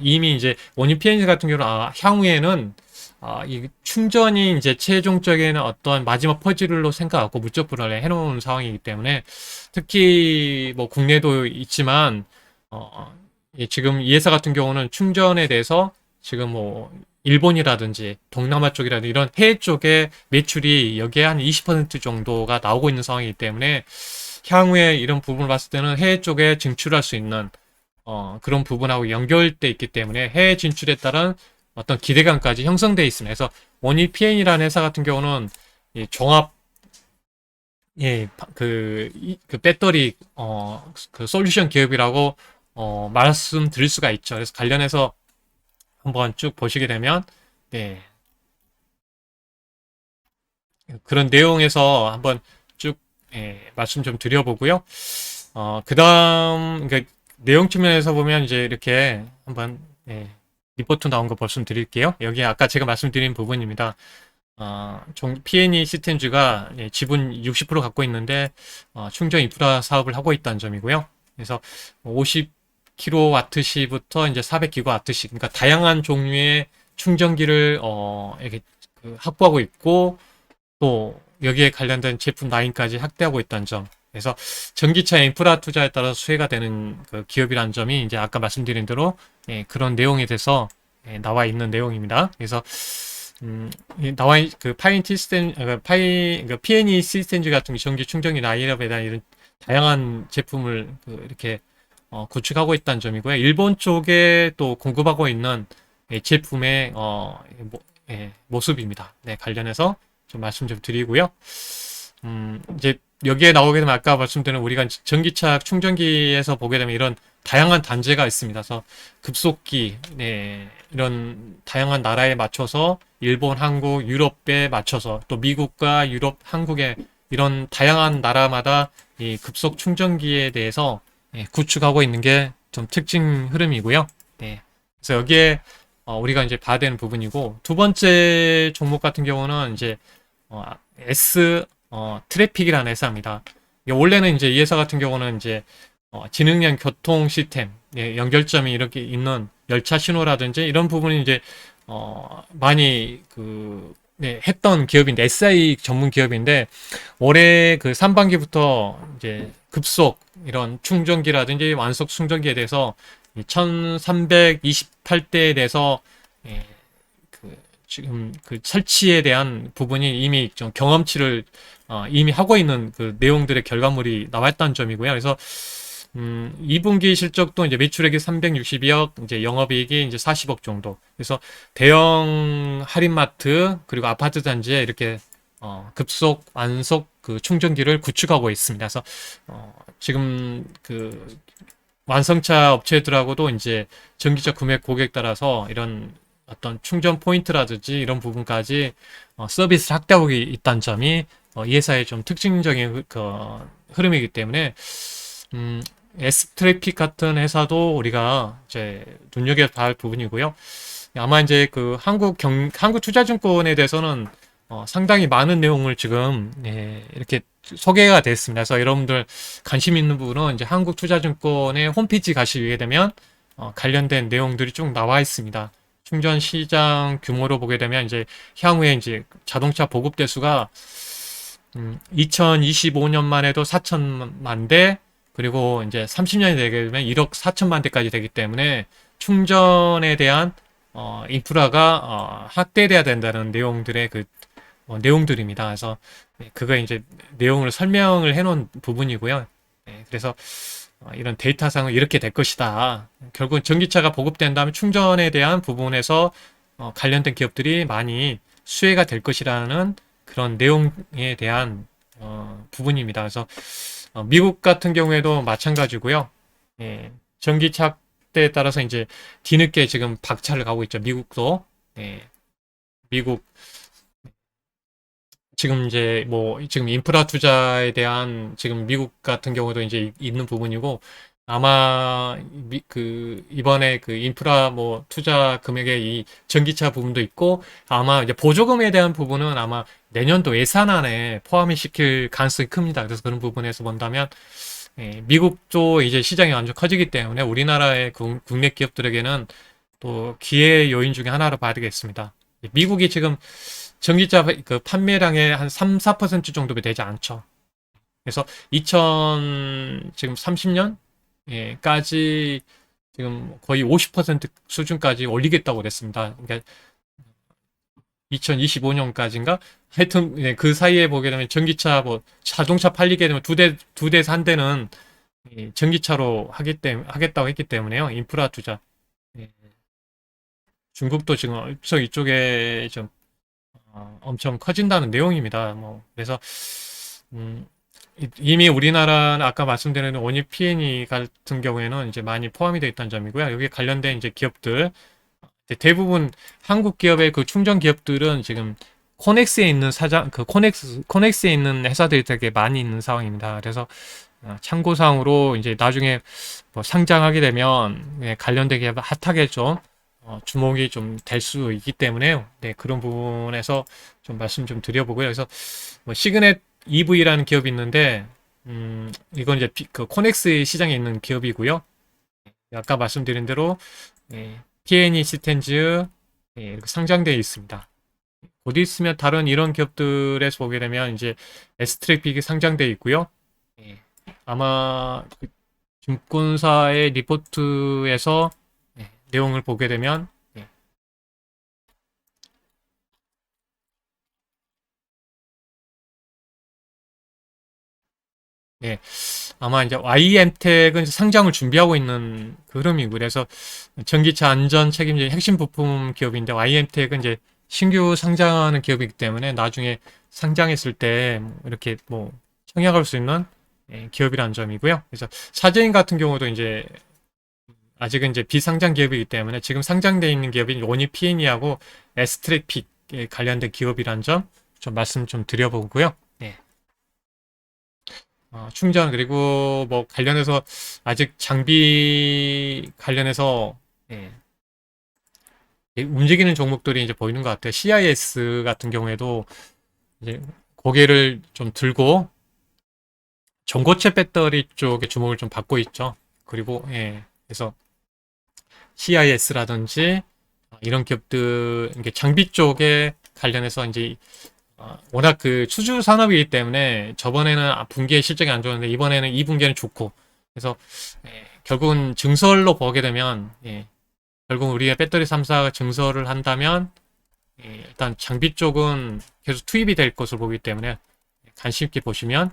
이미 이제 원유 PNG 같은 경우는 향후에는 이 충전이 이제 최종적인 어떤 마지막 퍼즐로 생각하고 물적 분할을 해놓은 상황이기 때문에 특히 뭐 국내도 있지만 지금 이 회사 같은 경우는 충전에 대해서 지금 뭐 일본이라든지 동남아 쪽이라든지 이런 해외 쪽에 매출이 여기에 한 20% 정도가 나오고 있는 상황이기 때문에 향후에 이런 부분을 봤을 때는 해외 쪽에 진출할 수 있는 그런 부분하고 연결돼 있기 때문에 해외 진출에 따른 어떤 기대감까지 형성돼 있습니다. 그래서 원이 PN이라는 회사 같은 경우는 이 종합 그 배터리 그 솔루션 기업이라고 말씀드릴 수가 있죠. 그래서 관련해서 한번 쭉 보시게 되면 네. 그런 내용에서 한번 쭉 말씀 좀 드려보고요. 그다음 그러니까 내용 측면에서 보면 이제 이렇게 한번 리포트 나온 거 말씀드릴게요. 여기 아까 제가 말씀드린 부분입니다. P&E 시스템즈가 지분 60% 갖고 있는데 충전 인프라 사업을 하고 있다는 점이고요. 그래서 50kWh부터 이제 400GWh, 그러니까 다양한 종류의 충전기를 이렇게 확보하고 있고 또 여기에 관련된 제품 라인까지 확대하고 있다는 점. 그래서 전기차 인프라 투자에 따라 수혜가 되는 그 기업이라는 점이 이제 아까 말씀드린 대로 그런 내용에 대해서 나와 있는 내용입니다. 그래서 그 파인티 시스템, 그 P&E 시스템즈 같은 전기 충전기 라인업에 대한 이런 다양한 제품을 이렇게 구축하고 있다는 점이고요. 일본 쪽에 또 공급하고 있는 제품의 모습입니다. 네, 관련해서 좀 말씀 좀 드리고요. 이제 여기에 나오게 되면 아까 말씀드린 우리가 전기차 충전기에서 보게 되면 이런 다양한 단제가 있습니다. 그래서 급속기, 이런 다양한 나라에 맞춰서 일본, 한국, 유럽에 맞춰서 또 미국과 유럽, 한국의 이런 다양한 나라마다 이 급속 충전기에 대해서 구축하고 있는 게 좀 특징 흐름이고요. 그래서 여기에 우리가 이제 봐야 되는 부분이고 두 번째 종목 같은 경우는 이제 S 트래픽이라는 회사입니다. 원래는 이제 이 회사 같은 경우는 이제 지능형 교통 시스템 연결점이 이렇게 있는 열차 신호라든지 이런 부분이 이제 많이 했던 기업인데 SI 전문 기업인데 올해 그 상반기부터 이제 급속 이런 충전기라든지 완속 충전기에 대해서 1328대에 대해서 지금 그 설치에 대한 부분이 이미 좀 경험치를 이미 하고 있는 그 내용들의 결과물이 나왔다는 점이고요. 그래서 2분기 실적도 이제 매출액이 362억, 이제 영업이익이 이제 40억 정도. 그래서 대형 할인마트 그리고 아파트 단지에 이렇게 급속 완속 그 충전기를 구축하고 있습니다. 그래서 지금 그 완성차 업체들하고도 이제 전기차 구매 고객 따라서 이런 어떤 충전 포인트라든지 이런 부분까지 서비스 확대하고 있다는 점이 이 회사의 좀 특징적인 흐름이기 때문에 S트래픽 같은 회사도 우리가 이제 눈여겨봐야 할 부분이고요. 아마 이제 그 한국투자증권에 대해서는 상당히 많은 내용을 지금 이렇게 소개가 됐습니다. 그래서 여러분들 관심 있는 부분은 이제 한국투자증권의 홈페이지 가시게 되면 관련된 내용들이 쭉 나와 있습니다. 충전 시장 규모로 보게 되면 이제 향후에 이제 자동차 보급 대수가 2025년만 해도 4천만 대 그리고 이제 30년이 되게 되면 1억 4천만 대까지 되기 때문에 충전에 대한 인프라가 확대돼야 된다는 내용들의 내용들입니다. 그래서 그거 이제 내용을 설명을 해놓은 부분이고요. 그래서 이런 데이터상은 이렇게 될 것이다. 결국 전기차가 보급된 다음에 충전에 대한 부분에서 관련된 기업들이 많이 수혜가 될 것이라는 그런 내용에 대한 부분입니다. 그래서 미국 같은 경우에도 마찬가지고요. 전기차 때에 따라서 이제 뒤늦게 지금 박차를 가고 있죠. 미국도. 미국 지금 이제 지금 인프라 투자에 대한 지금 미국 같은 경우도 이제 있는 부분이고 아마 이번에 그 인프라 투자 금액의 이 전기차 부분도 있고 아마 이제 보조금에 대한 부분은 아마 내년도 예산안에 포함이 시킬 가능성이 큽니다. 그래서 그런 부분에서 본다면 미국도 이제 시장이 완전 커지기 때문에 우리나라의 국내 기업들에게는 또 기회 요인 중에 하나로 봐야 되겠습니다. 미국이 지금 전기차 그 판매량의 한 3, 4% 정도가 되지 않죠. 그래서 지금 30년까지 지금 거의 50% 수준까지 올리겠다고 그랬습니다. 그러니까 2025년까지인가? 하여튼 그 사이에 보게 되면 전기차 자동차 팔리게 되면 두 대에서 한 대는 전기차로 하겠다고 했기 때문에요. 인프라 투자. 중국도 지금 엄청 이쪽에 좀 엄청 커진다는 내용입니다. 그래서 이미 우리나라는 아까 말씀드린 원유 P&E 같은 경우에는 이제 많이 포함이 되어 있다는 점이고요. 여기 관련된 이제 기업들 대부분 한국 기업의 그 충전 기업들은 지금 코넥스에 있는 코넥스에 있는 회사들이 되게 많이 있는 상황입니다. 그래서 참고사항으로 이제 나중에 상장하게 되면 관련된 기업 핫하게 좀 주목이 좀 될 수 있기 때문에 그런 부분에서 좀 말씀 좀 드려보고요. 그래서 시그넷 EV라는 기업이 있는데 이건 이제 그 코넥스 시장에 있는 기업이고요. 아까 말씀드린 대로 P&E 시스템즈 이렇게 상장되어 있습니다. 어디 있으면 다른 이런 기업들에서 보게 되면 이제 S트래픽이 상장되어 있고요. 아마 그 증권사의 리포트에서 내용을 보게 되면 예, 아마 이제 YM텍은 상장을 준비하고 있는 그 흐름이고, 그래서 전기차 안전 책임질 핵심 부품 기업인데, YM텍은 이제 신규 상장하는 기업이기 때문에 나중에 상장했을 때 이렇게 뭐 청약할 수 있는 기업이라는 점이고요. 그래서 사제인 같은 경우도 이제 아직은 이제 비상장 기업이기 때문에 지금 상장되어 있는 기업인 오니 PNE하고 에스트랙픽에 관련된 기업이라는 점 좀 말씀 좀 드려보고요. 네. 충전 그리고 뭐 관련해서 아직 장비 관련해서 예, 움직이는 종목들이 이제 보이는 것 같아요. CIS 같은 경우에도 이제 고개를 좀 들고 전고체 배터리 쪽에 주목을 좀 받고 있죠. 그리고 그래서 CIS라든지 이런 기업들 이게 장비 쪽에 관련해서 이제 워낙 그 수주 산업이기 때문에 저번에는 분기에 실적이 안 좋았는데 이번에는 2분기에는 좋고 그래서 결국은 증설로 보게 되면 결국 우리의 배터리 3사가 증설을 한다면 일단 장비 쪽은 계속 투입이 될 것으로 보기 때문에 관심 있게 보시면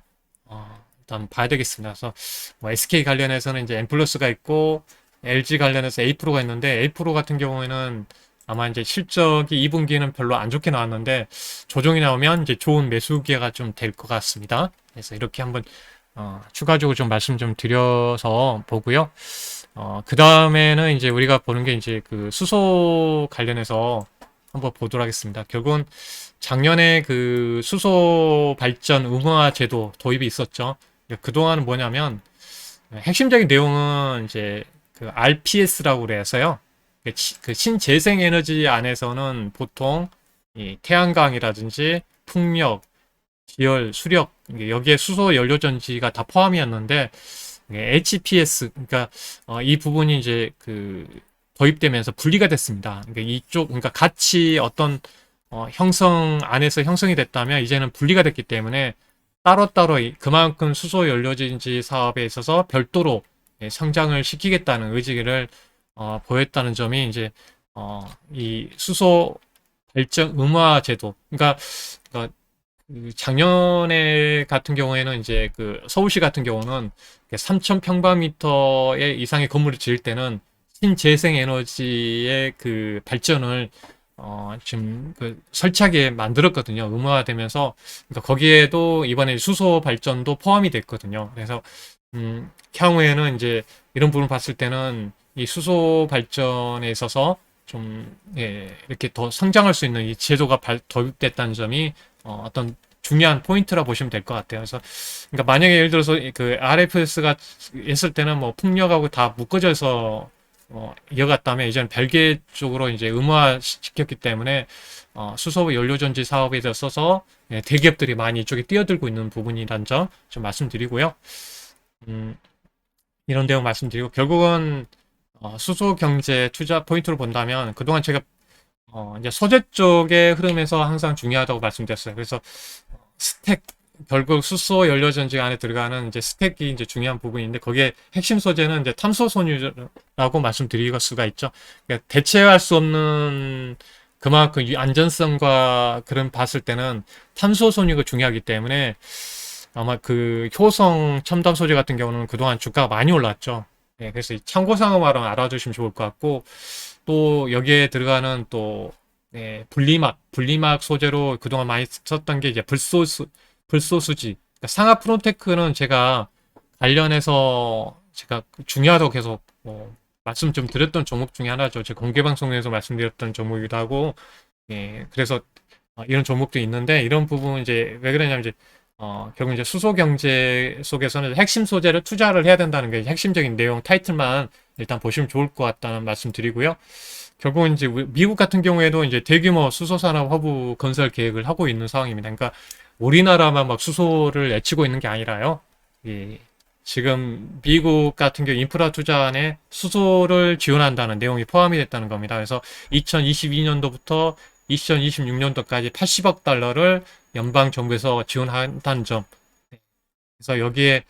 일단 봐야 되겠습니다. 그래서 뭐 SK 관련해서는 이제 N플러스가 있고 LG 관련해서 A프로가 있는데 A프로 같은 경우에는 아마 이제 실적이 2분기는 별로 안 좋게 나왔는데 조정이 나오면 이제 좋은 매수 기회가 좀 될 것 같습니다. 그래서 이렇게 한번 추가적으로 좀 말씀 좀 드려서 보고요. 그 다음에는 이제 우리가 보는 게 이제 그 수소 관련해서 한번 보도록 하겠습니다. 결국은 작년에 그 수소 발전 의무화 제도 도입이 있었죠. 그동안은 뭐냐면 핵심적인 내용은 이제 그 RPS라고 그래서요. 그 신재생 에너지 안에서는 보통 이 태양광이라든지 풍력, 지열, 수력 여기에 수소 연료 전지가 다 포함이었는데 HPS 그러니까 이 부분이 이제 그 도입되면서 분리가 됐습니다. 그러니까 이쪽 그러니까 같이 어떤 형성 안에서 형성이 됐다면 이제는 분리가 됐기 때문에 따로따로 그만큼 수소 연료전지 사업에 있어서 별도로 성장을 시키겠다는 의지를 보였다는 점이 이제 이 수소 발전 의무화 제도 그러니까 그 작년에 같은 경우에는 이제 그 서울시 같은 경우는 3,000평방미터 이상의 건물을 지을 때는 신재생 에너지의 그 발전을 지금 그 설치하게 만들었거든요. 의무화되면서 그러니까 거기에도 이번에 수소 발전도 포함이 됐거든요. 그래서 향후에는 이제 이런 부분을 봤을 때는 이 수소 발전에 있어서 좀 이렇게 더 성장할 수 있는 이 제도가 도입됐다는 점이 어떤 중요한 포인트라 보시면 될 것 같아요. 그래서 그러니까 만약에 예를 들어서 그 RFS가 했을 때는 뭐 풍력하고 다 묶어져서 이어갔다면 이제는 별개 쪽으로 이제 의무화 시켰기 때문에 수소 연료전지 사업에 있어서 대기업들이 많이 이쪽에 뛰어들고 있는 부분이란 점 좀 말씀드리고요. 이런 내용 말씀드리고 결국은 수소 경제 투자 포인트로 본다면 그동안 제가 이제 소재 쪽의 흐름에서 항상 중요하다고 말씀드렸어요. 그래서 스택 결국 수소 연료 전지 안에 들어가는 이제 스택이 이제 중요한 부분인데 거기에 핵심 소재는 이제 탄소 섬유라고 말씀드릴 수가 있죠. 그러니까 대체할 수 없는 그만큼 안전성과 그런 봤을 때는 탄소 섬유가 중요하기 때문에 아마 그 효성 첨단 소재 같은 경우는 그동안 주가가 많이 올랐죠. 그래서 참고사항으로 알아두시면 좋을 것 같고 또 여기에 들어가는 또 분리막 소재로 그동안 많이 썼던 게 이제 불소수지. 그러니까 상하 프로테크는 제가 관련해서 제가 중요하다고 계속 말씀 좀 드렸던 종목 중에 하나죠. 제 공개 방송에서 말씀드렸던 종목이기도 하고, 그래서 이런 종목도 있는데 이런 부분 이제 왜 그러냐면 이제 결국 이제 수소 경제 속에서는 핵심 소재를 투자를 해야 된다는 게 핵심적인 내용 타이틀만 일단 보시면 좋을 것 같다는 말씀 드리고요. 결국은 이제 미국 같은 경우에도 이제 대규모 수소산업 허브 건설 계획을 하고 있는 상황입니다. 그러니까 우리나라만 막 수소를 애치고 있는 게 아니라요. 지금 미국 같은 경우 인프라 투자 안에 수소를 지원한다는 내용이 포함이 됐다는 겁니다. 그래서 2022년도부터 2026년도까지 80억 달러를 연방 정부에서 지원한다는 점. 그래서 여기에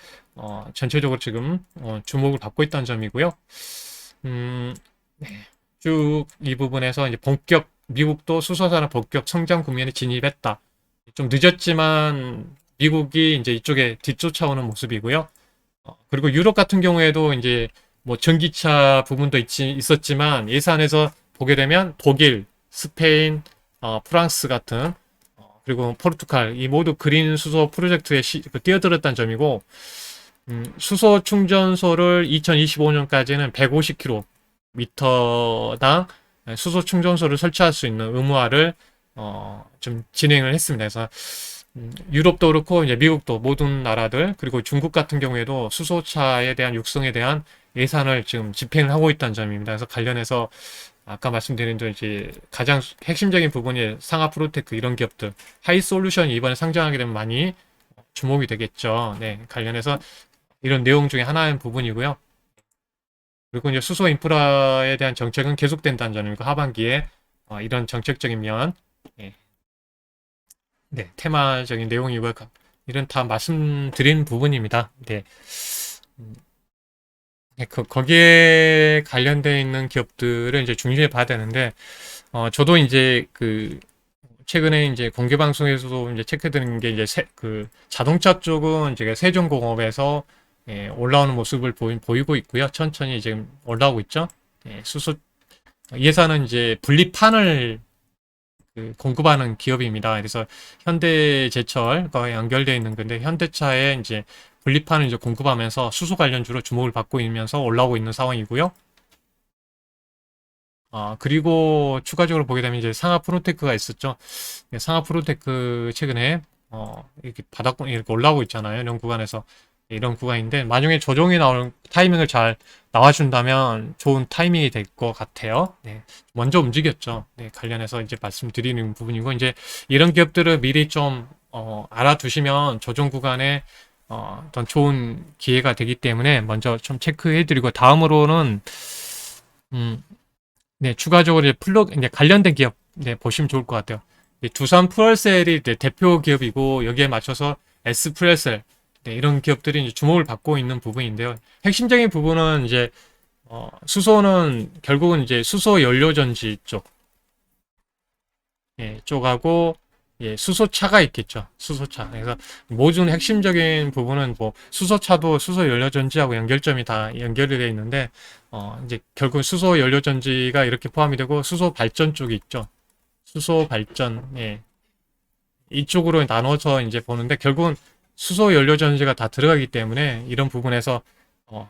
전체적으로 지금 주목을 받고 있다는 점이고요. 음, 네. 쭉 이 부분에서 이제 본격 미국도 수소산업 본격 성장 국면에 진입했다. 좀 늦었지만 미국이 이제 이쪽에 뒤쫓아오는 모습이고요. 그리고 유럽 같은 경우에도 이제 뭐 전기차 부분도 있었지만 예산에서 보게 되면 독일, 스페인, 프랑스 같은 그리고 포르투갈 이 모두 그린 수소 프로젝트에 뛰어들었다는 점이고 수소 충전소를 2025년까지는 150km당 수소 충전소를 설치할 수 있는 의무화를 좀 진행을 했습니다. 그래서 유럽도 그렇고 이제 미국도 모든 나라들 그리고 중국 같은 경우에도 수소차에 대한 육성에 대한 예산을 지금 집행을 하고 있다는 점입니다. 그래서 관련해서 아까 말씀드린 좀 이제 가장 핵심적인 부분이 상하 프로테크 이런 기업들 하이솔루션이 이번에 상장하게 되면 많이 주목이 되겠죠. 네, 관련해서 이런 내용 중에 하나인 부분이고요. 그리고 이제 수소 인프라에 대한 정책은 계속된다는 점이고 하반기에 이런 정책적인 면, 예, 네, 테마적인 내용이고요. 이런 다 말씀드린 부분입니다. 네. 음, 네, 거기에 관련되어 있는 기업들을 이제 중시해 봐야 되는데, 저도 이제 최근에 이제 공개 방송에서도 이제 체크드는 게 이제 그 자동차 쪽은 이제 세종공업에서 올라오는 모습을 보이고 있고요. 천천히 지금 올라오고 있죠. 수소 예산은 이제 분리판을 공급하는 기업입니다. 그래서 현대제철과 연결되어 있는 건데 현대차에 이제 분리판을 이제 공급하면서 수소 관련주로 주목을 받고 있면서 올라오고 있는 상황이고요. 그리고 추가적으로 보게 되면 이제 상하 프로테크가 있었죠. 상하 프로테크 최근에 이렇게 바닥권 이렇게 올라오고 있잖아요. 이런 구간에서 이런 구간인데 만약에 조정이 나올 타이밍을 잘 나와준다면 좋은 타이밍이 될 것 같아요. 네, 먼저 움직였죠. 네, 관련해서 이제 말씀드리는 부분이고 이제 이런 기업들을 미리 좀 알아두시면 조정 구간에 어떤 좋은 기회가 되기 때문에 먼저 좀 체크해드리고 다음으로는 음, 네, 추가적으로 이제 관련된 기업, 네, 보시면 좋을 것 같아요. 두산 푸얼셀이 이제 대표 기업이고, 여기에 맞춰서 S 푸얼셀, 네, 이런 기업들이 이제 주목을 받고 있는 부분인데요. 핵심적인 부분은 이제, 수소는 결국은 이제 수소 연료전지 쪽, 예, 쪽하고, 예, 수소차가 있겠죠. 수소차. 그래서 모든 핵심적인 부분은 뭐 수소차도 수소 연료전지하고 연결점이 다 연결이 되어 있는데 이제 결국 수소 연료전지가 이렇게 포함이 되고 수소 발전 쪽이 있죠. 수소 발전, 예. 이쪽으로 나눠서 이제 보는데 결국은 수소 연료전지가 다 들어가기 때문에 이런 부분에서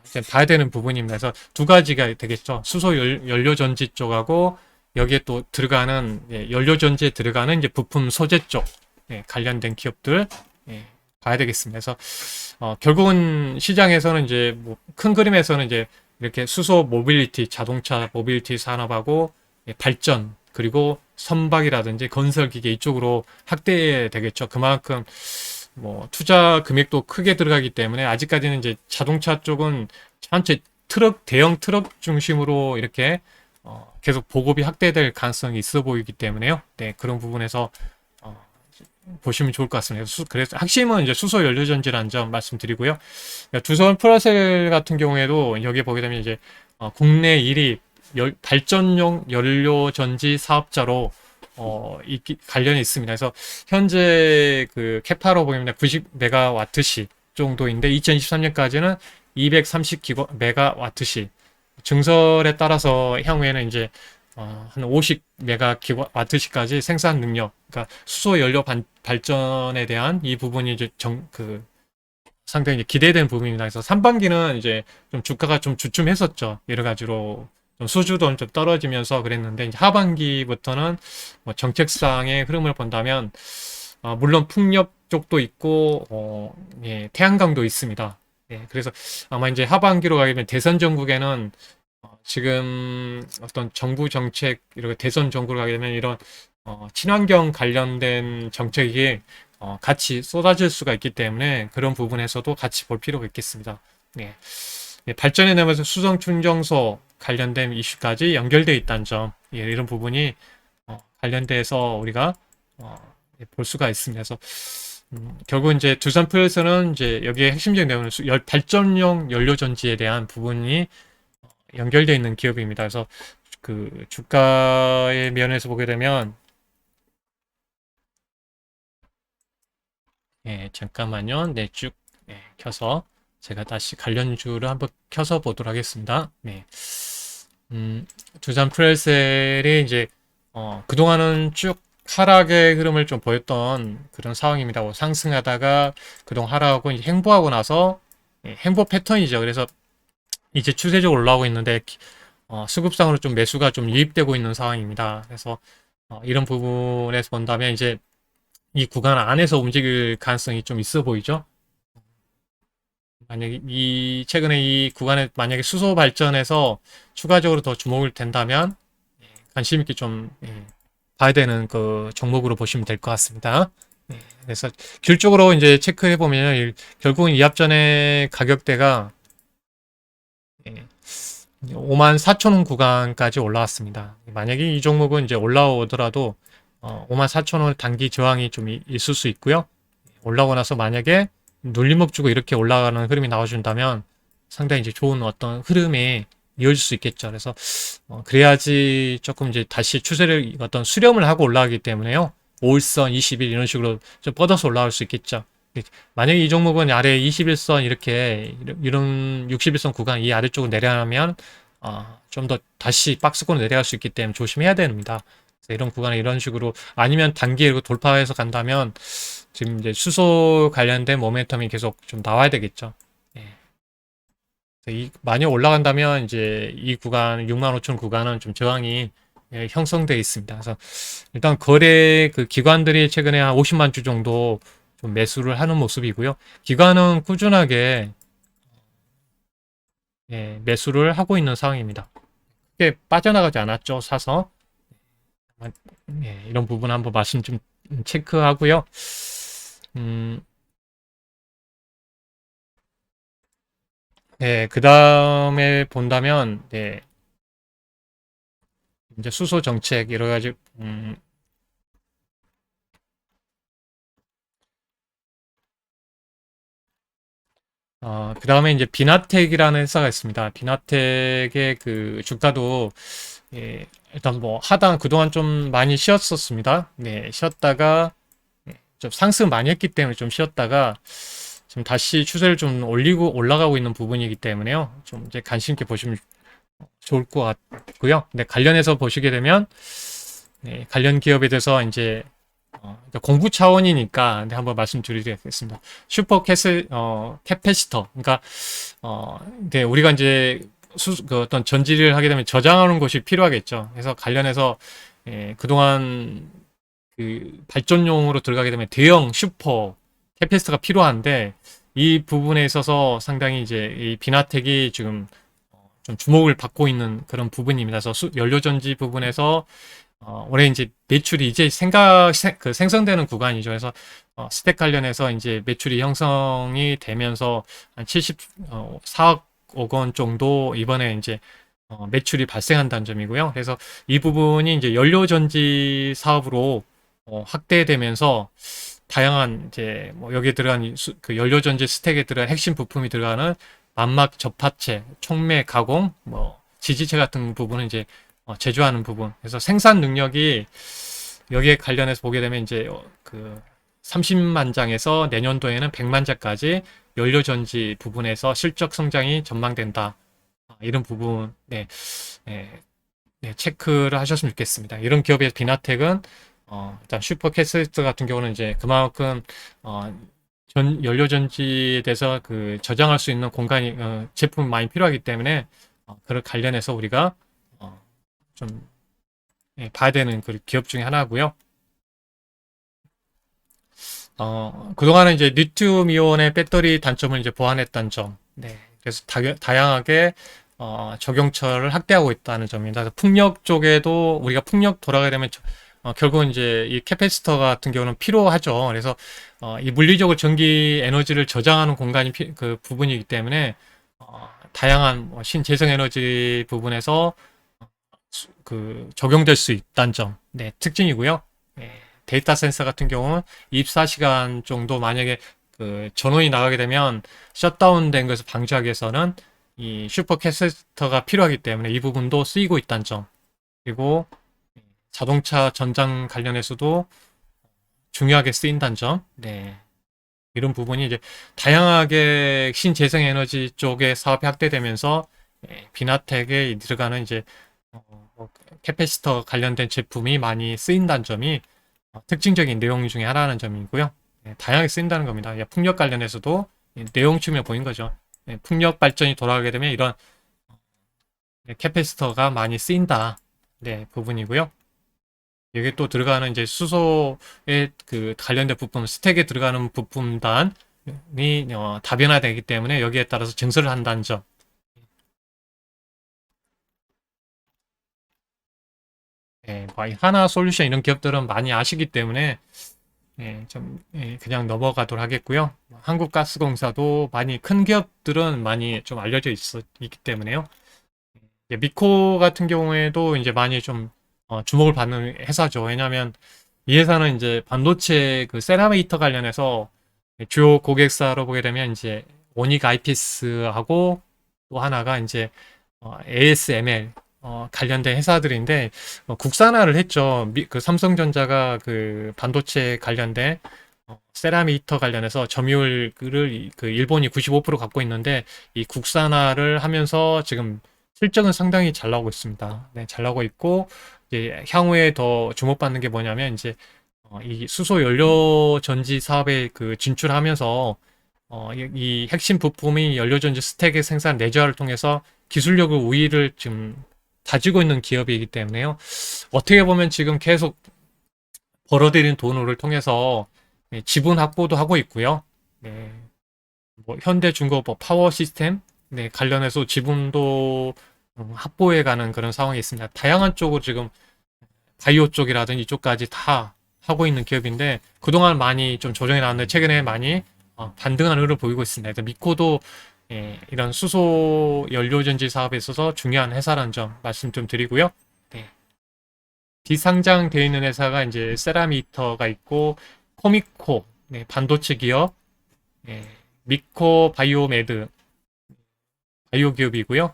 이제 봐야 되는 부분입니다. 그래서 두 가지가 되겠죠. 수소 연료전지 쪽하고 여기에 또 들어가는 연료전지에 들어가는 이제 부품 소재 쪽 관련된 기업들 봐야 되겠습니다. 그래서 결국은 시장에서는 이제 뭐큰 그림에서는 이제 이렇게 수소 모빌리티, 자동차 모빌리티 산업하고 발전 그리고 선박이라든지 건설기계 이쪽으로 확대되겠죠. 그만큼 뭐 투자 금액도 크게 들어가기 때문에 아직까지는 이제 자동차 쪽은 전체 대형 트럭 중심으로 이렇게 계속 보급이 확대될 가능성이 있어 보이기 때문에요. 네, 그런 부분에서 보시면 좋을 것 같습니다. 그래서 핵심은 이제 수소 연료전지라는 점 말씀드리고요. 두산 프라셀 같은 경우에도 여기에 보게 되면 이제 국내 1위 발전용 연료전지 사업자로 관련이 있습니다. 그래서 현재 그 캐파로 보면 90메가와트시 정도인데 2023년까지는 230메가와트시 증설에 따라서 향후에는 이제 한 50메가와트시까지 생산 능력, 그러니까 수소 연료 발전에 대한 이 부분이 이제 상당히 기대된 부분입니다. 그래서 3반기는 이제 좀 주가가 좀 주춤했었죠. 여러 가지로 좀 수주도 좀 떨어지면서 그랬는데 이제 하반기부터는 뭐 정책상의 흐름을 본다면 물론 풍력 쪽도 있고 예, 태양광도 있습니다. 예, 그래서 아마 이제 하반기로 가게 되면 대선 전국에는 지금 어떤 정부 정책 이렇게 대선 정국으로 가게 되면 이런 친환경 관련된 정책이 같이 쏟아질 수가 있기 때문에 그런 부분에서도 같이 볼 필요가 있겠습니다. 예. 예, 발전에 내면서 수성 충전소 관련된 이슈까지 연결되어 있다는 점, 예, 이런 부분이 관련돼서 우리가 볼 수가 있습니다. 그래서 결국 이제 두산 프레스는 이제 여기에 핵심적인 내용은 발전용 연료 전지에 대한 부분이 연결되어 있는 기업입니다. 그래서 그 주가의 면에서 보게 되면 잠깐만요. 네, 쭉 켜서 제가 다시 관련주를 한번 켜서 보도록 하겠습니다. 네. 두산 프레셀이 이제 그동안은 쭉 하락의 흐름을 좀 보였던 그런 상황입니다. 상승하다가 그동안 하락하고 이제 행보하고 나서 행보 패턴이죠. 그래서 이제 추세적으로 올라오고 있는데 수급상으로 좀 매수가 좀 유입되고 있는 상황입니다. 그래서 이런 부분에서 본다면 이제 이 구간 안에서 움직일 가능성이 좀 있어 보이죠. 만약에 최근에 이 구간에 만약에 수소 발전해서 추가적으로 더 주목을 된다면 관심 있게 좀 봐야 되는 그 종목으로 보시면 될 것 같습니다. 그래서 귤 쪽으로 이제 체크해 보면 결국은 이합전의 가격대가 54,000원 구간까지 올라왔습니다. 만약에 이 종목은 이제 올라오더라도 54,000원 단기 저항이 좀 있을 수 있고요. 올라오고 나서 만약에 눌림목 주고 이렇게 올라가는 흐름이 나와준다면 상당히 이제 좋은 어떤 흐름이 이어질 수 있겠죠. 그래서 그래야지 조금 이제 다시 추세를 어떤 수렴을 하고 올라가기 때문에요. 5일선, 20일 이런 식으로 좀 뻗어서 올라갈 수 있겠죠. 만약에 이 종목은 아래 21선 이런 61선 구간 이 아래쪽으로 내려가면 좀 더 다시 박스권으로 내려갈 수 있기 때문에 조심해야 됩니다. 이런 구간에 이런 식으로 아니면 단기에 돌파해서 간다면 지금 이제 수소 관련된 모멘텀이 계속 좀 나와야 되겠죠. 많이 올라간다면 이제 이 구간 65,000 구간은 좀 저항이 형성되어 있습니다. 그래서 일단 거래 그 기관들이 최근에 한 50만 주 정도 좀 매수를 하는 모습이고요. 기관은 꾸준하게 매수를 하고 있는 상황입니다. 크게 빠져나가지 않았죠. 사서 이런 부분 한번 말씀 좀 체크하고요. 그 다음에 본다면, 이제 수소 정책, 여러 가지, 그 다음에 이제 비나텍이라는 회사가 있습니다. 비나텍의 그 주가도, 일단 뭐 하단 그동안 좀 많이 쉬었었습니다. 쉬었다가, 좀 상승 많이 했기 때문에 좀 쉬었다가, 지금 다시 추세를 좀 올라가고 있는 부분이기 때문에요. 좀 이제 관심 있게 보시면 좋을 것 같고요. 근데 관련해서 보시게 되면 관련 기업에 대해서 이제 공부 차원이니까 한번 말씀드리겠습니다. 캐패시터. 그러니까 우리가 이제 그 어떤 전지를 하게 되면 저장하는 곳이 필요하겠죠. 그래서 관련해서 그동안 그 발전용으로 들어가게 되면 대형 슈퍼 캐패시터가 필요한데 이 부분에 있어서 상당히 이제 이 비나텍이 지금 좀 주목을 받고 있는 그런 부분입니다. 그래서 연료전지 부분에서 올해 이제 매출이 이제 생성되는 구간이죠. 그래서 스택 관련해서 이제 매출이 형성이 되면서 한 74억 원 정도 이번에 이제 매출이 발생한다는 점이고요. 그래서 이 부분이 이제 연료전지 사업으로 확대되면서 다양한 이제 뭐 여기에 들어간 그 연료전지 스택에 들어간 핵심 부품이 들어가는 만막 접합체, 촉매 가공, 뭐 지지체 같은 부분은 이제 제조하는 부분. 그래서 생산 능력이 여기에 관련해서 보게 되면 이제 그 30만 장에서 내년도에는 100만 장까지 연료전지 부분에서 실적 성장이 전망된다. 이런 부분 체크를 하셨으면 좋겠습니다. 이런 기업의 비나텍은 일단 슈퍼캐스트 같은 경우는 이제 그만큼 연료전지에 대해서 그 저장할 수 있는 공간이 제품이 많이 필요하기 때문에 그를 관련해서 우리가 좀 봐야 되는 그 기업 중에 하나고요. 그동안은 이제 리튬 이온의 배터리 단점을 이제 보완했던 점, 그래서 다양하게 적용처를 확대하고 있다는 점입니다. 그래서 풍력 쪽에도 우리가 풍력 돌아가게 되면 결국은 이제 이 캐패시터 같은 경우는 필요하죠. 그래서 이 물리적으로 전기 에너지를 저장하는 공간이 그 부분이기 때문에 다양한 신재생 에너지 부분에서 그 적용될 수 있다는 점, 특징이고요. 데이터 센서 같은 경우는 24시간 정도 만약에 그 전원이 나가게 되면 셧다운 된 것을 방지하기 위해서는 이 슈퍼 캐pa시터가 필요하기 때문에 이 부분도 쓰이고 있다는 점. 그리고 자동차 전장 관련해서도 중요하게 쓰인다는 점. 네. 이런 부분이 이제 다양하게 신재생에너지 쪽에 사업이 확대되면서 비나텍에 들어가는 이제 캐패시터 관련된 제품이 많이 쓰인다는 점이 특징적인 내용 중에 하나라는 점이고요. 다양하게 쓰인다는 겁니다. 풍력 관련해서도 내용 측면 보인 거죠. 풍력 발전이 돌아가게 되면 이런 캐패시터가 많이 쓰인다. 네, 부분이고요. 여기 또 들어가는 이제 수소에 그 관련된 부품, 스택에 들어가는 부품단이 다변화되기 때문에 여기에 따라서 증설을 한다는 점. 뭐 하나 솔루션 이런 기업들은 많이 아시기 때문에 그냥 넘어가도록 하겠고요. 한국가스공사도 많이 큰 기업들은 많이 좀 알려져 있기 때문에요. 미코 같은 경우에도 이제 많이 좀 주목을 받는 회사죠. 왜냐하면 이 회사는 이제 반도체 그 세라미터 관련해서 주요 고객사로 보게 되면 이제 오닉 아이피스하고 또 하나가 이제 ASML 관련된 회사들인데 국산화를 했죠. 그 삼성전자가 그 반도체 관련된 세라미터 관련해서 점유율을 그 일본이 95% 갖고 있는데 이 국산화를 하면서 지금 실적은 상당히 잘 나오고 있습니다. 네, 잘 나오고 있고 이제 향후에 더 주목받는 게 뭐냐면 이제 이 수소 연료 전지 사업에 그 진출하면서 이 핵심 부품이 연료 전지 스택의 생산 내재화를 통해서 기술력의 우위를 지금 가지고 있는 기업이기 때문에요. 어떻게 보면 지금 계속 벌어들인 돈을 통해서 지분 확보도 하고 있고요. 네, 뭐 현대중공업 뭐 파워 시스템 관련해서 지분도 확보해가는 그런 상황이 있습니다. 다양한 쪽으로 지금 바이오 쪽이라든지 이쪽까지 다 하고 있는 기업인데 그동안 많이 좀 조정이 나왔는데 최근에 많이 반등하는 흐름을 보이고 있습니다. 그래서 미코도 이런 수소 연료전지 사업에 있어서 중요한 회사라는 점 말씀 좀 드리고요. 네. 비상장되어 있는 회사가 이제 세라미터가 있고 코미코 반도체 기업, 미코 바이오메드 바이오 기업이고요.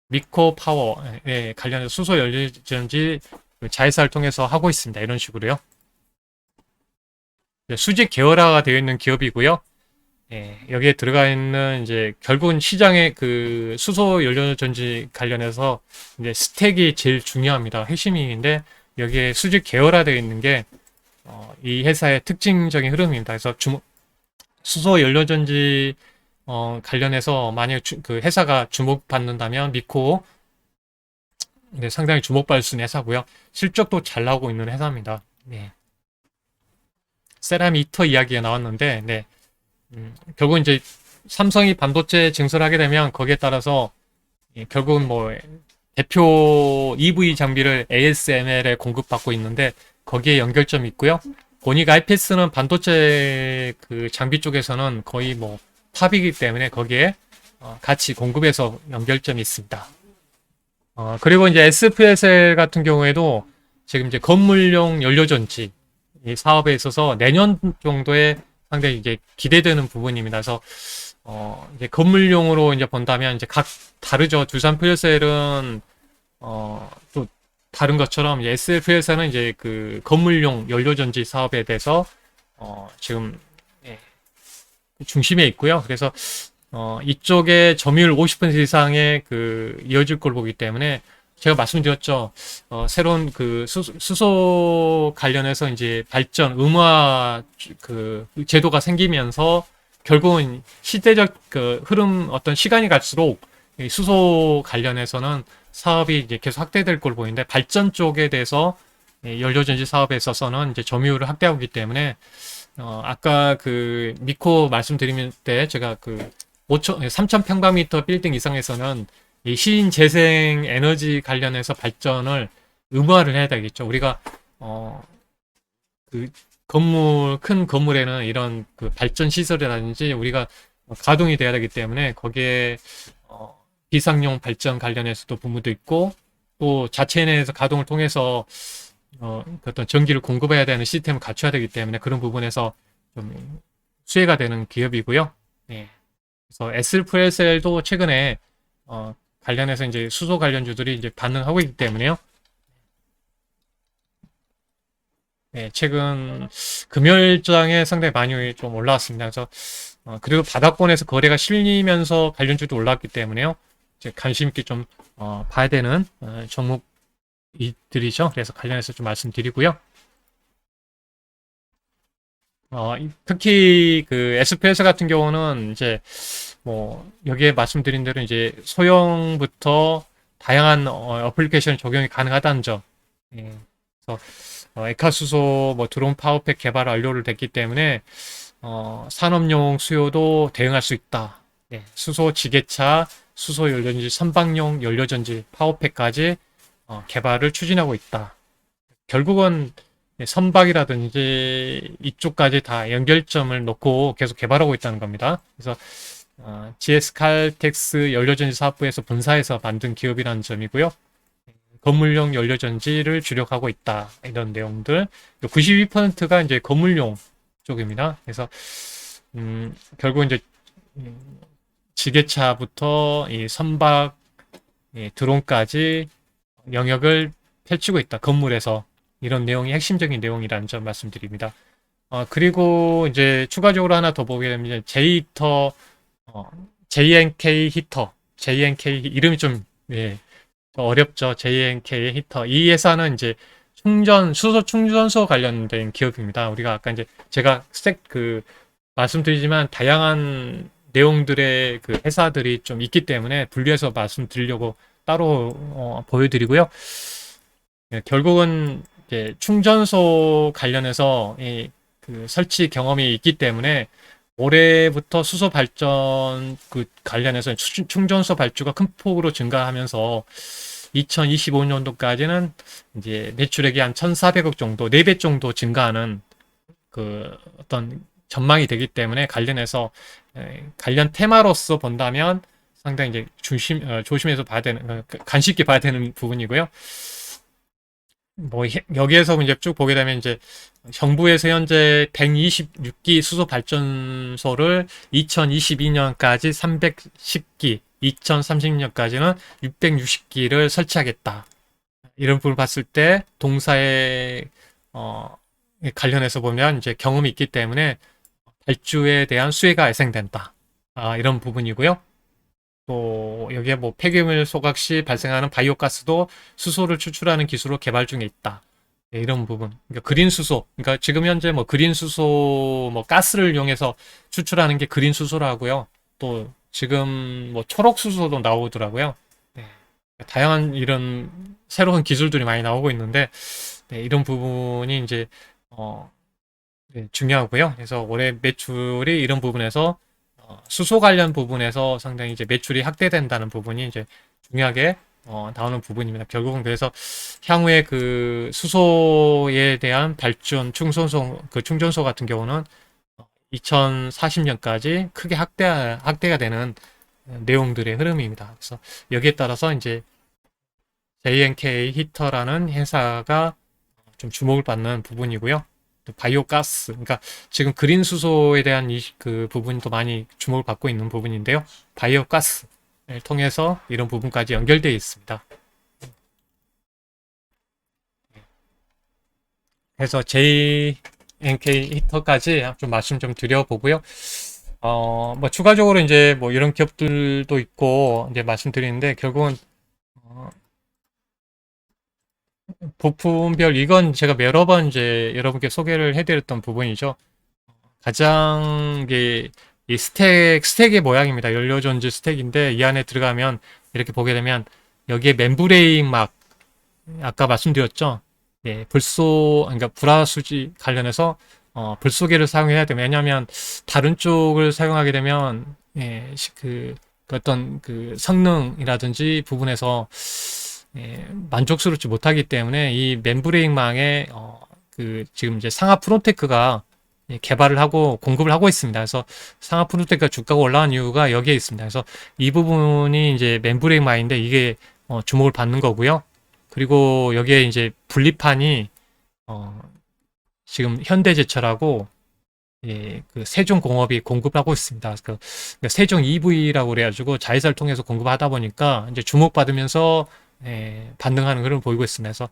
미코 파워에 관련해서 수소 연료전지 자회사를 통해서 하고 있습니다. 이런 식으로요. 수직 계열화가 되어 있는 기업이고요. 여기에 들어가 있는 이제 결국은 시장의 그 수소 연료전지 관련해서 이제 스택이 제일 중요합니다. 핵심인데 여기에 수직 계열화되어 있는 게 이 회사의 특징적인 흐름입니다. 그래서 수소 연료전지 관련해서 만약 그 회사가 주목받는다면 미코 상당히 주목받을 수 있는 회사고요. 실적도 잘 나오고 있는 회사입니다. 네. 세라미터 이야기가 나왔는데 결국 이제 삼성이 반도체 증설하게 되면 거기에 따라서 결국은 뭐 대표 EV 장비를 ASML에 공급받고 있는데 거기에 연결점이 있고요. 오닉 아이피스는 반도체 그 장비 쪽에서는 거의 뭐 탑이기 때문에 거기에 같이 공급해서 연결점이 있습니다. 그리고 이제 SFSL 같은 경우에도 지금 이제 건물용 연료전지 이 사업에 있어서 내년 정도에 상당히 이제 기대되는 부분입니다. 그래서 이제 건물용으로 이제 본다면 이제 각 다르죠. 두산 퓨얼셀은 또 다른 것처럼 SFSL은 이제 그 건물용 연료전지 사업에 대해서 지금 중심에 있고요. 그래서 이쪽에 점유율 50% 이상의 그 이어질 걸 보기 때문에 제가 말씀드렸죠. 새로운 그 수소 관련해서 이제 발전, 음화 그 제도가 생기면서 결국은 시대적 그 흐름 어떤 시간이 갈수록 수소 관련해서는 사업이 이제 계속 확대될 걸 보이는데 발전 쪽에 대해서 연료전지 사업에 있어서는 이제 점유율을 확대하고 있기 때문에 아까 그 미코 말씀드리는 때 제가 그 3,000평방미터 빌딩 이상에서는 이 신재생 에너지 관련해서 발전을 의무화를 해야 되겠죠. 우리가 그 건물 큰 건물에는 이런 그 발전 시설이라든지 우리가 가동이 돼야 되기 때문에 거기에 비상용 발전 관련해서도 부분도 있고 또 자체 내에서 가동을 통해서 그 어떤 전기를 공급해야 되는 시스템을 갖춰야 되기 때문에 그런 부분에서 좀 수혜가 되는 기업이고요. 네. 그래서 SFL도 최근에 관련해서 이제 수소 관련주들이 이제 반응하고 있기 때문에요. 네, 최근 금요일장에 상당히 많이 좀 올라왔습니다. 그래서 그리고 바닥권에서 거래가 실리면서 관련주도 올라왔기 때문에요. 이제 관심 있게 좀 봐야 되는 종목이들이죠. 그래서 관련해서 좀 말씀드리고요. 특히 그 SPS 같은 경우는 이제 뭐 여기에 말씀드린 대로 이제 소형부터 다양한 어플리케이션 적용이 가능하다는 점. 예. 그래서 에카수소 뭐 드론 파워팩 개발 완료를 됐기 때문에 산업용 수요도 대응할 수 있다. 네. 수소 지게차, 수소 연료전지, 선박용 연료전지 파워팩까지 개발을 추진하고 있다. 결국은 선박이라든지 이쪽까지 다 연결점을 놓고 계속 개발하고 있다는 겁니다. 그래서 GS 칼텍스 연료전지 사업부에서 분사해서 만든 기업이라는 점이고요. 건물용 연료전지를 주력하고 있다. 이런 내용들. 92%가 이제 건물용 쪽입니다. 그래서 결국 이제 지게차부터 이 선박, 드론까지 영역을 펼치고 있다. 건물에서. 이런 내용이 핵심적인 내용이라는 점 말씀드립니다. 그리고 이제 추가적으로 하나 더 보게 되면 이제 J히터, JNK 히터, JNK 이름이 좀 예, 어렵죠. JNK 히터. 이 회사는 이제 수소 충전소 관련된 기업입니다. 우리가 아까 이제 제가 말씀드리지만 다양한 내용들의 그 회사들이 좀 있기 때문에 분리해서 말씀드리려고 따로 보여드리고요. 예, 결국은 이제 충전소 관련해서 그 설치 경험이 있기 때문에 올해부터 수소 발전 그 관련해서 충전소 발주가 큰 폭으로 증가하면서 2025년도까지는 이제 매출액이 한 1,400억 정도, 4배 정도 증가하는 그 어떤 전망이 되기 때문에 관련해서 관련 테마로서 본다면 상당히 이제 조심해서 봐야 되는, 관심 있게 봐야 되는 부분이고요. 뭐 여기에서 이제 쭉 보게 되면 이제 정부에서 현재 126기 수소 발전소를 2022년까지 310기, 2030년까지는 660기를 설치하겠다. 이런 부분을 봤을 때 동사에 관련해서 보면 이제 경험이 있기 때문에 발주에 대한 수혜가 발생된다. 이런 부분이고요. 또 여기에 뭐 폐기물 소각 시 발생하는 바이오가스도 수소를 추출하는 기술로 개발 중에 있다. 네, 이런 부분. 그러니까 그린 수소. 그러니까 지금 현재 뭐 그린 수소 뭐 가스를 이용해서 추출하는 게 그린 수소라고요. 또 지금 뭐 초록 수소도 나오더라고요. 네. 다양한 이런 새로운 기술들이 많이 나오고 있는데 네, 이런 부분이 이제 네, 중요하고요. 그래서 올해 매출이 이런 부분에서 수소 관련 부분에서 상당히 이제 매출이 확대된다는 부분이 이제 중요하게 나오는 부분입니다. 결국은 그래서 향후에 그 수소에 대한 발전 충전소 같은 경우는 2040년까지 크게 확대가 되는 내용들의 흐름입니다. 그래서 여기에 따라서 이제 JNK 히터라는 회사가 좀 주목을 받는 부분이고요. 바이오가스, 그러니까 지금 그린 수소에 대한 그 부분도 많이 주목을 받고 있는 부분인데요. 바이오가스를 통해서 이런 부분까지 연결되어 있습니다. 그래서 JNK 히터까지 좀 말씀 좀 드려보고요. 뭐 추가적으로 이제 뭐 이런 기업들도 있고 이제 말씀드리는데 결국은 부품별 이건 제가 여러 번 이제 여러분께 소개를 해드렸던 부분이죠. 가장 이게 이 스택의 모양입니다. 연료전지 스택인데 이 안에 들어가면 이렇게 보게 되면 여기에 멤브레인 막 아까 말씀드렸죠. 예, 그러니까 불화수지 관련해서 불소계를 사용해야 돼요. 왜냐하면 다른 쪽을 사용하게 되면 예, 그 어떤 그 성능이라든지 부분에서 만족스럽지 못하기 때문에 이 멤브레인망에 그 지금 이제 상하 프론테크가 개발을 하고 공급을 하고 있습니다. 그래서 상하 프론테크가 주가가 올라간 이유가 여기에 있습니다. 그래서 이 부분이 이제 멤브레인망인데 이게 주목을 받는 거고요. 그리고 여기에 이제 분리판이 어, 지금 현대제철하고 예, 그 세종공업이 공급하고 있습니다. 그 세종 EV라고 그래가지고 자회사를 통해서 공급하다 보니까 이제 주목받으면서 예, 반등하는 흐름을 보이고 있습니다. 그래서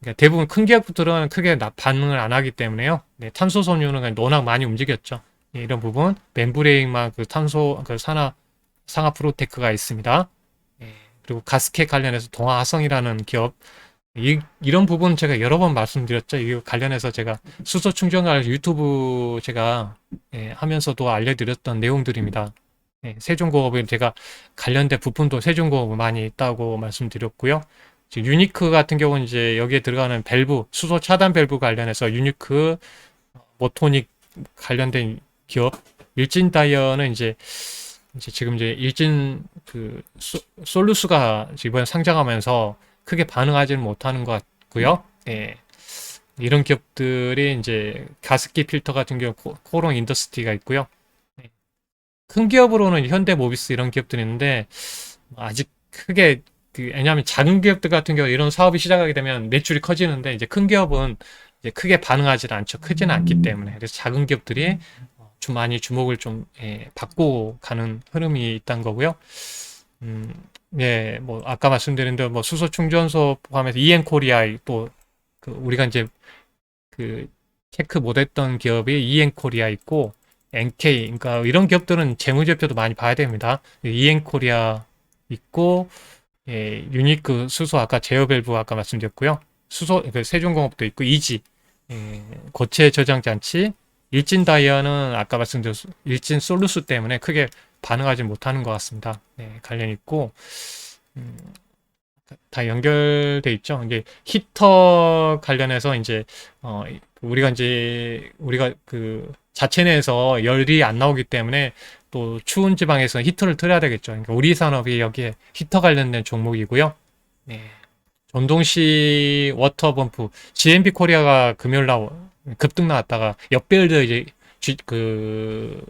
그러니까 대부분 큰 기업들은 크게 반응을 안 하기 때문에요. 네, 탄소 섬유는 그냥 워낙 많이 움직였죠. 예, 이런 부분 멤브레인만 그 탄소 그 상하 프로테크가 있습니다. 예, 그리고 가스켓 관련해서 동아화성이라는 기업 이런 부분 제가 여러 번 말씀드렸죠. 이 관련해서 제가 수소 충전할 유튜브 제가 예, 하면서도 알려드렸던 내용들입니다. 예, 세종공업에 제가 관련된 부품도 세종공업에 많이 있다고 말씀드렸고요. 지금 유니크 같은 경우는 이제 여기에 들어가는 밸브, 수소 차단 밸브 관련해서 유니크, 모토닉 관련된 기업, 일진 다이어는 이제 지금 이제 일진 그 솔루스가 이번에 상장하면서 크게 반응하지는 못하는 것 같고요. 예. 이런 기업들이 이제 가습기 필터 같은 경우 코롱 인더스트리가 있고요. 예. 큰 기업으로는 현대모비스 이런 기업들이 있는데 아직 크게 왜냐하면 작은 기업들 같은 경우 이런 사업이 시작하게 되면 매출이 커지는데 이제 큰 기업은 이제 크게 반응하지 않죠. 크지는 않기 때문에. 그래서 작은 기업들이 좀 많이 주목을 좀 예, 받고 가는 흐름이 있다는 거고요. 음, 예, 뭐 아까 말씀드린 대로 뭐 수소 충전소 포함해서 이엔코리아 또 그 우리가 이제 그 체크 못했던 기업이 이엔코리아 있고 NK 그러니까 이런 기업들은 재무제표도 많이 봐야 됩니다. 이엔코리아 있고 예, 유니크 수소 아까 제어밸브 아까 말씀드렸고요. 수소 그 세종공업도 있고 이지 예, 고체 저장 장치 일진 다이아는 아까 말씀드린 일진 솔루스 때문에 크게 반응하지 못하는 것 같습니다. 네, 관련 있고 음, 다 연결돼 있죠. 이게 히터 관련해서 이제 우리가 그 자체 내에서 열이 안 나오기 때문에 또 추운 지방에서 히터를 틀어야 되겠죠. 그러니까 우리 산업이 여기에 히터 관련된 종목이고요. 네. 전동시 워터펌프 GMB 코리아가 금요일 급등 나왔다가 역배열돼 이제 그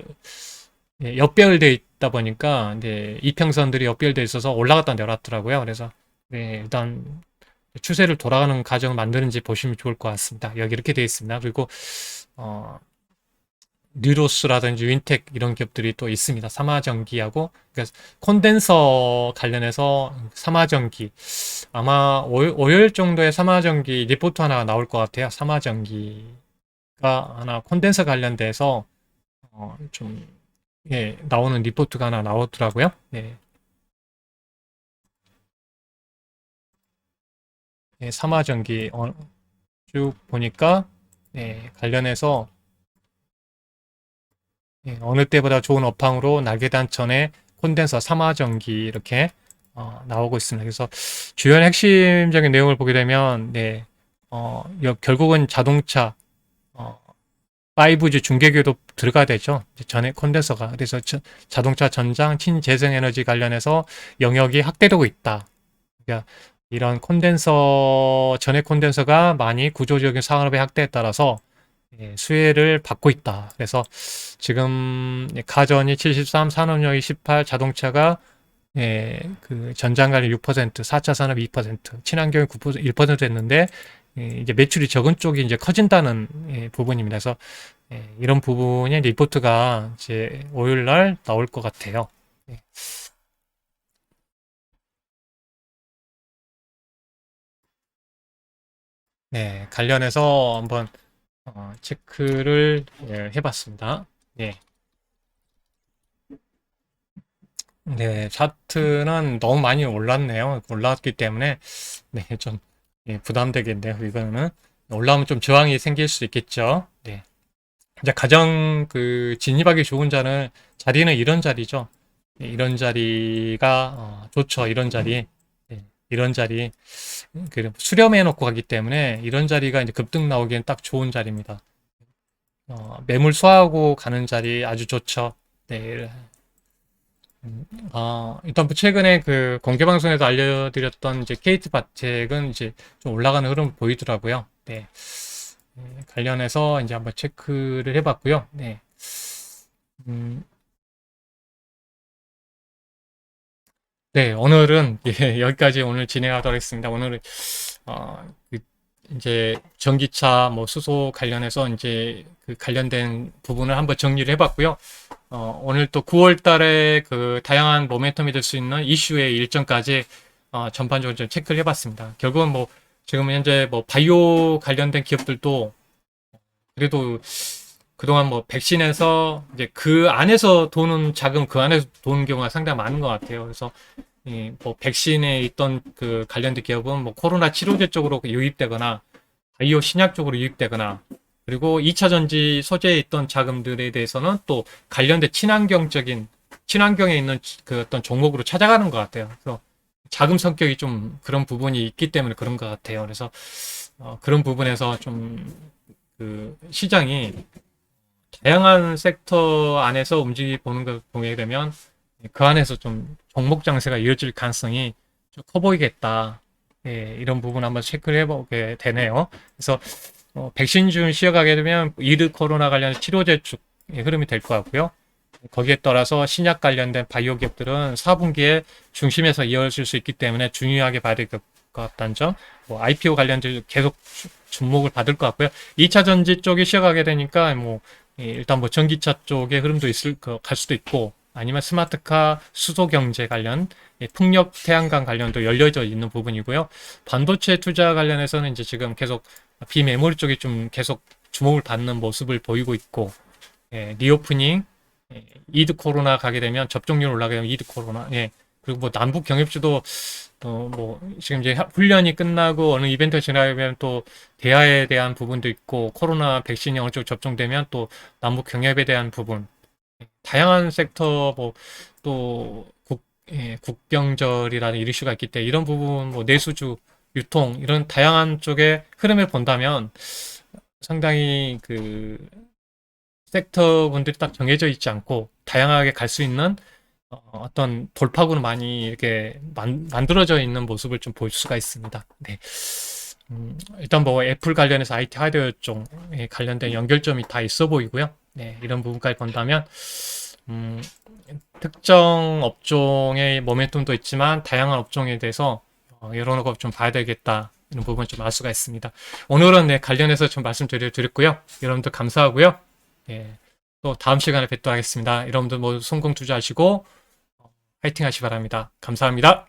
역배열돼 있다 보니까 이제 이평선들이 역배열돼 있어서 올라갔다 내려왔더라고요. 그래서 네, 일단 추세를 돌아가는 과정을 만드는지 보시면 좋을 것 같습니다. 여기 이렇게 되어 있습니다. 그리고 어, 뉴로스라든지 윈텍 이런 기업들이 또 있습니다. 삼화전기하고 그러니까 콘덴서 관련해서 삼화전기 아마 월요일 정도에 삼화전기 리포트 하나 나올 것 같아요. 삼화전기가 하나 콘덴서 관련돼서 좀 예, 나오는 리포트가 하나 나오더라고요. 예, 예, 삼화전기 쭉 보니까 예, 관련해서 예, 어느 때보다 좋은 업황으로 날개단천에 콘덴서 삼화전기 이렇게 나오고 있습니다. 그래서 주요 핵심적인 내용을 보게 되면 네, 결국은 자동차 어, 5G 중계교도 들어가야 되죠. 전에 콘덴서가 그래서 자동차 전장 친재생에너지 관련해서 영역이 확대되고 있다. 그러니까 이런 전해 콘덴서가 많이 구조적인 산업의 확대에 따라서 예, 수혜를 받고 있다. 그래서 지금 가전이 73, 산업용이 18, 자동차가 예, 그 전장 관련 6%, 4차 산업 2%, 친환경이 9%, 1% 됐는데 예, 이제 매출이 적은 쪽이 이제 커진다는 예, 부분입니다. 그래서 예, 이런 부분의 리포트가 이제 5일 날 나올 것 같아요. 예. 네, 관련해서 한번 체크를 예, 해봤습니다. 예. 네, 차트는 너무 많이 올랐네요. 올랐기 때문에 네, 좀 예, 부담되겠네요. 이거는 올라오면 좀 저항이 생길 수 있겠죠. 네. 이제 가장 그 진입하기 좋은 자리는 이런 자리죠. 네, 이런 자리가 좋죠. 이런 자리. 네, 이런 자리. 수렴해 놓고 가기 때문에 이런 자리가 이제 급등 나오기엔 딱 좋은 자리입니다. 매물 수하고 가는 자리 아주 좋죠. 네. 일단 최근에 그 공개 방송에서 알려드렸던 이제 케이트 바텍은 이제 좀 올라가는 흐름 보이더라고요. 네. 관련해서 이제 한번 체크를 해봤고요. 네. 음, 네, 오늘은 예, 여기까지 오늘 진행하도록 하겠습니다. 오늘은 그 이제 전기차, 뭐 수소 관련해서 이제 그 관련된 부분을 한번 정리를 해봤고요. 오늘 또 9월 달에 그 다양한 모멘텀이 될 수 있는 이슈의 일정까지 전반적으로 좀 체크를 해봤습니다. 결국은 뭐 지금 현재 뭐 바이오 관련된 기업들도 그래도 그동안 뭐 백신에서 이제 그 안에서 도는 자금 그 안에서 도는 경우가 상당히 많은 것 같아요. 그래서 뭐 백신에 있던 그 관련된 기업은 뭐 코로나 치료제 쪽으로 유입되거나 바이오 신약 쪽으로 유입되거나 그리고 2차 전지 소재에 있던 자금들에 대해서는 또 관련된 친환경에 있는 그 어떤 종목으로 찾아가는 것 같아요. 그래서 자금 성격이 좀 그런 부분이 있기 때문에 그런 것 같아요. 그래서 그런 부분에서 좀 그 시장이 다양한 섹터 안에서 움직이 보는 걸 보게 되면 그 안에서 좀 종목 장세가 이어질 가능성이 좀 커 보이겠다. 예, 이런 부분 한번 체크를 해보게 되네요. 그래서 백신준 쉬어가게 되면 이드 코로나 관련 치료제 쪽의 흐름이 될 것 같고요. 거기에 따라서 신약 관련된 바이오 기업들은 4분기에 중심에서 이어질 수 있기 때문에 중요하게 봐야 될 것 같다는 점, 뭐 IPO 관련된 계속 주목을 받을 것 같고요. 2차 전지 쪽이 쉬어가게 되니까 뭐 일단 뭐 전기차 쪽의 흐름도 갈 수도 있고 아니면 스마트카 수소 경제 관련 풍력 태양광 관련도 열려져 있는 부분이고요. 반도체 투자 관련해서는 이제 지금 계속 비메모리 쪽이 좀 계속 주목을 받는 모습을 보이고 있고 리오프닝 이드 코로나 가게 되면 접종률 올라가게 되면 이드 코로나 그리고 뭐 남북 경협주도 뭐 지금 이제 훈련이 끝나고 어느 이벤트 지나면 또 대화에 대한 부분도 있고 코로나 백신이 어느 쪽 접종되면 또 남북 경협에 대한 부분 다양한 섹터 뭐또 국경절이라는 이슈가 있기 때문에 이런 부분 뭐 내수주 유통 이런 다양한 쪽의 흐름을 본다면 상당히 그 섹터 분들이 딱 정해져 있지 않고 다양하게 갈 수 있는 어떤 돌파구는 많이 이렇게 만들어져 있는 모습을 좀 볼 수가 있습니다. 네. 일단 뭐 애플 관련해서 IT 하드웨어 쪽에 관련된 연결점이 다 있어 보이고요. 네, 이런 부분까지 본다면 음, 특정 업종의 모멘텀도 있지만 다양한 업종에 대해서 이런 거 좀 봐야 되겠다. 이런 부분 좀 알 수가 있습니다. 오늘은 네, 관련해서 좀 말씀드렸고요. 여러분들 감사하고요. 예, 또 다음 시간에 뵙도록 하겠습니다. 여러분들 모두 성공 투자하시고 화이팅 하시기 바랍니다. 감사합니다.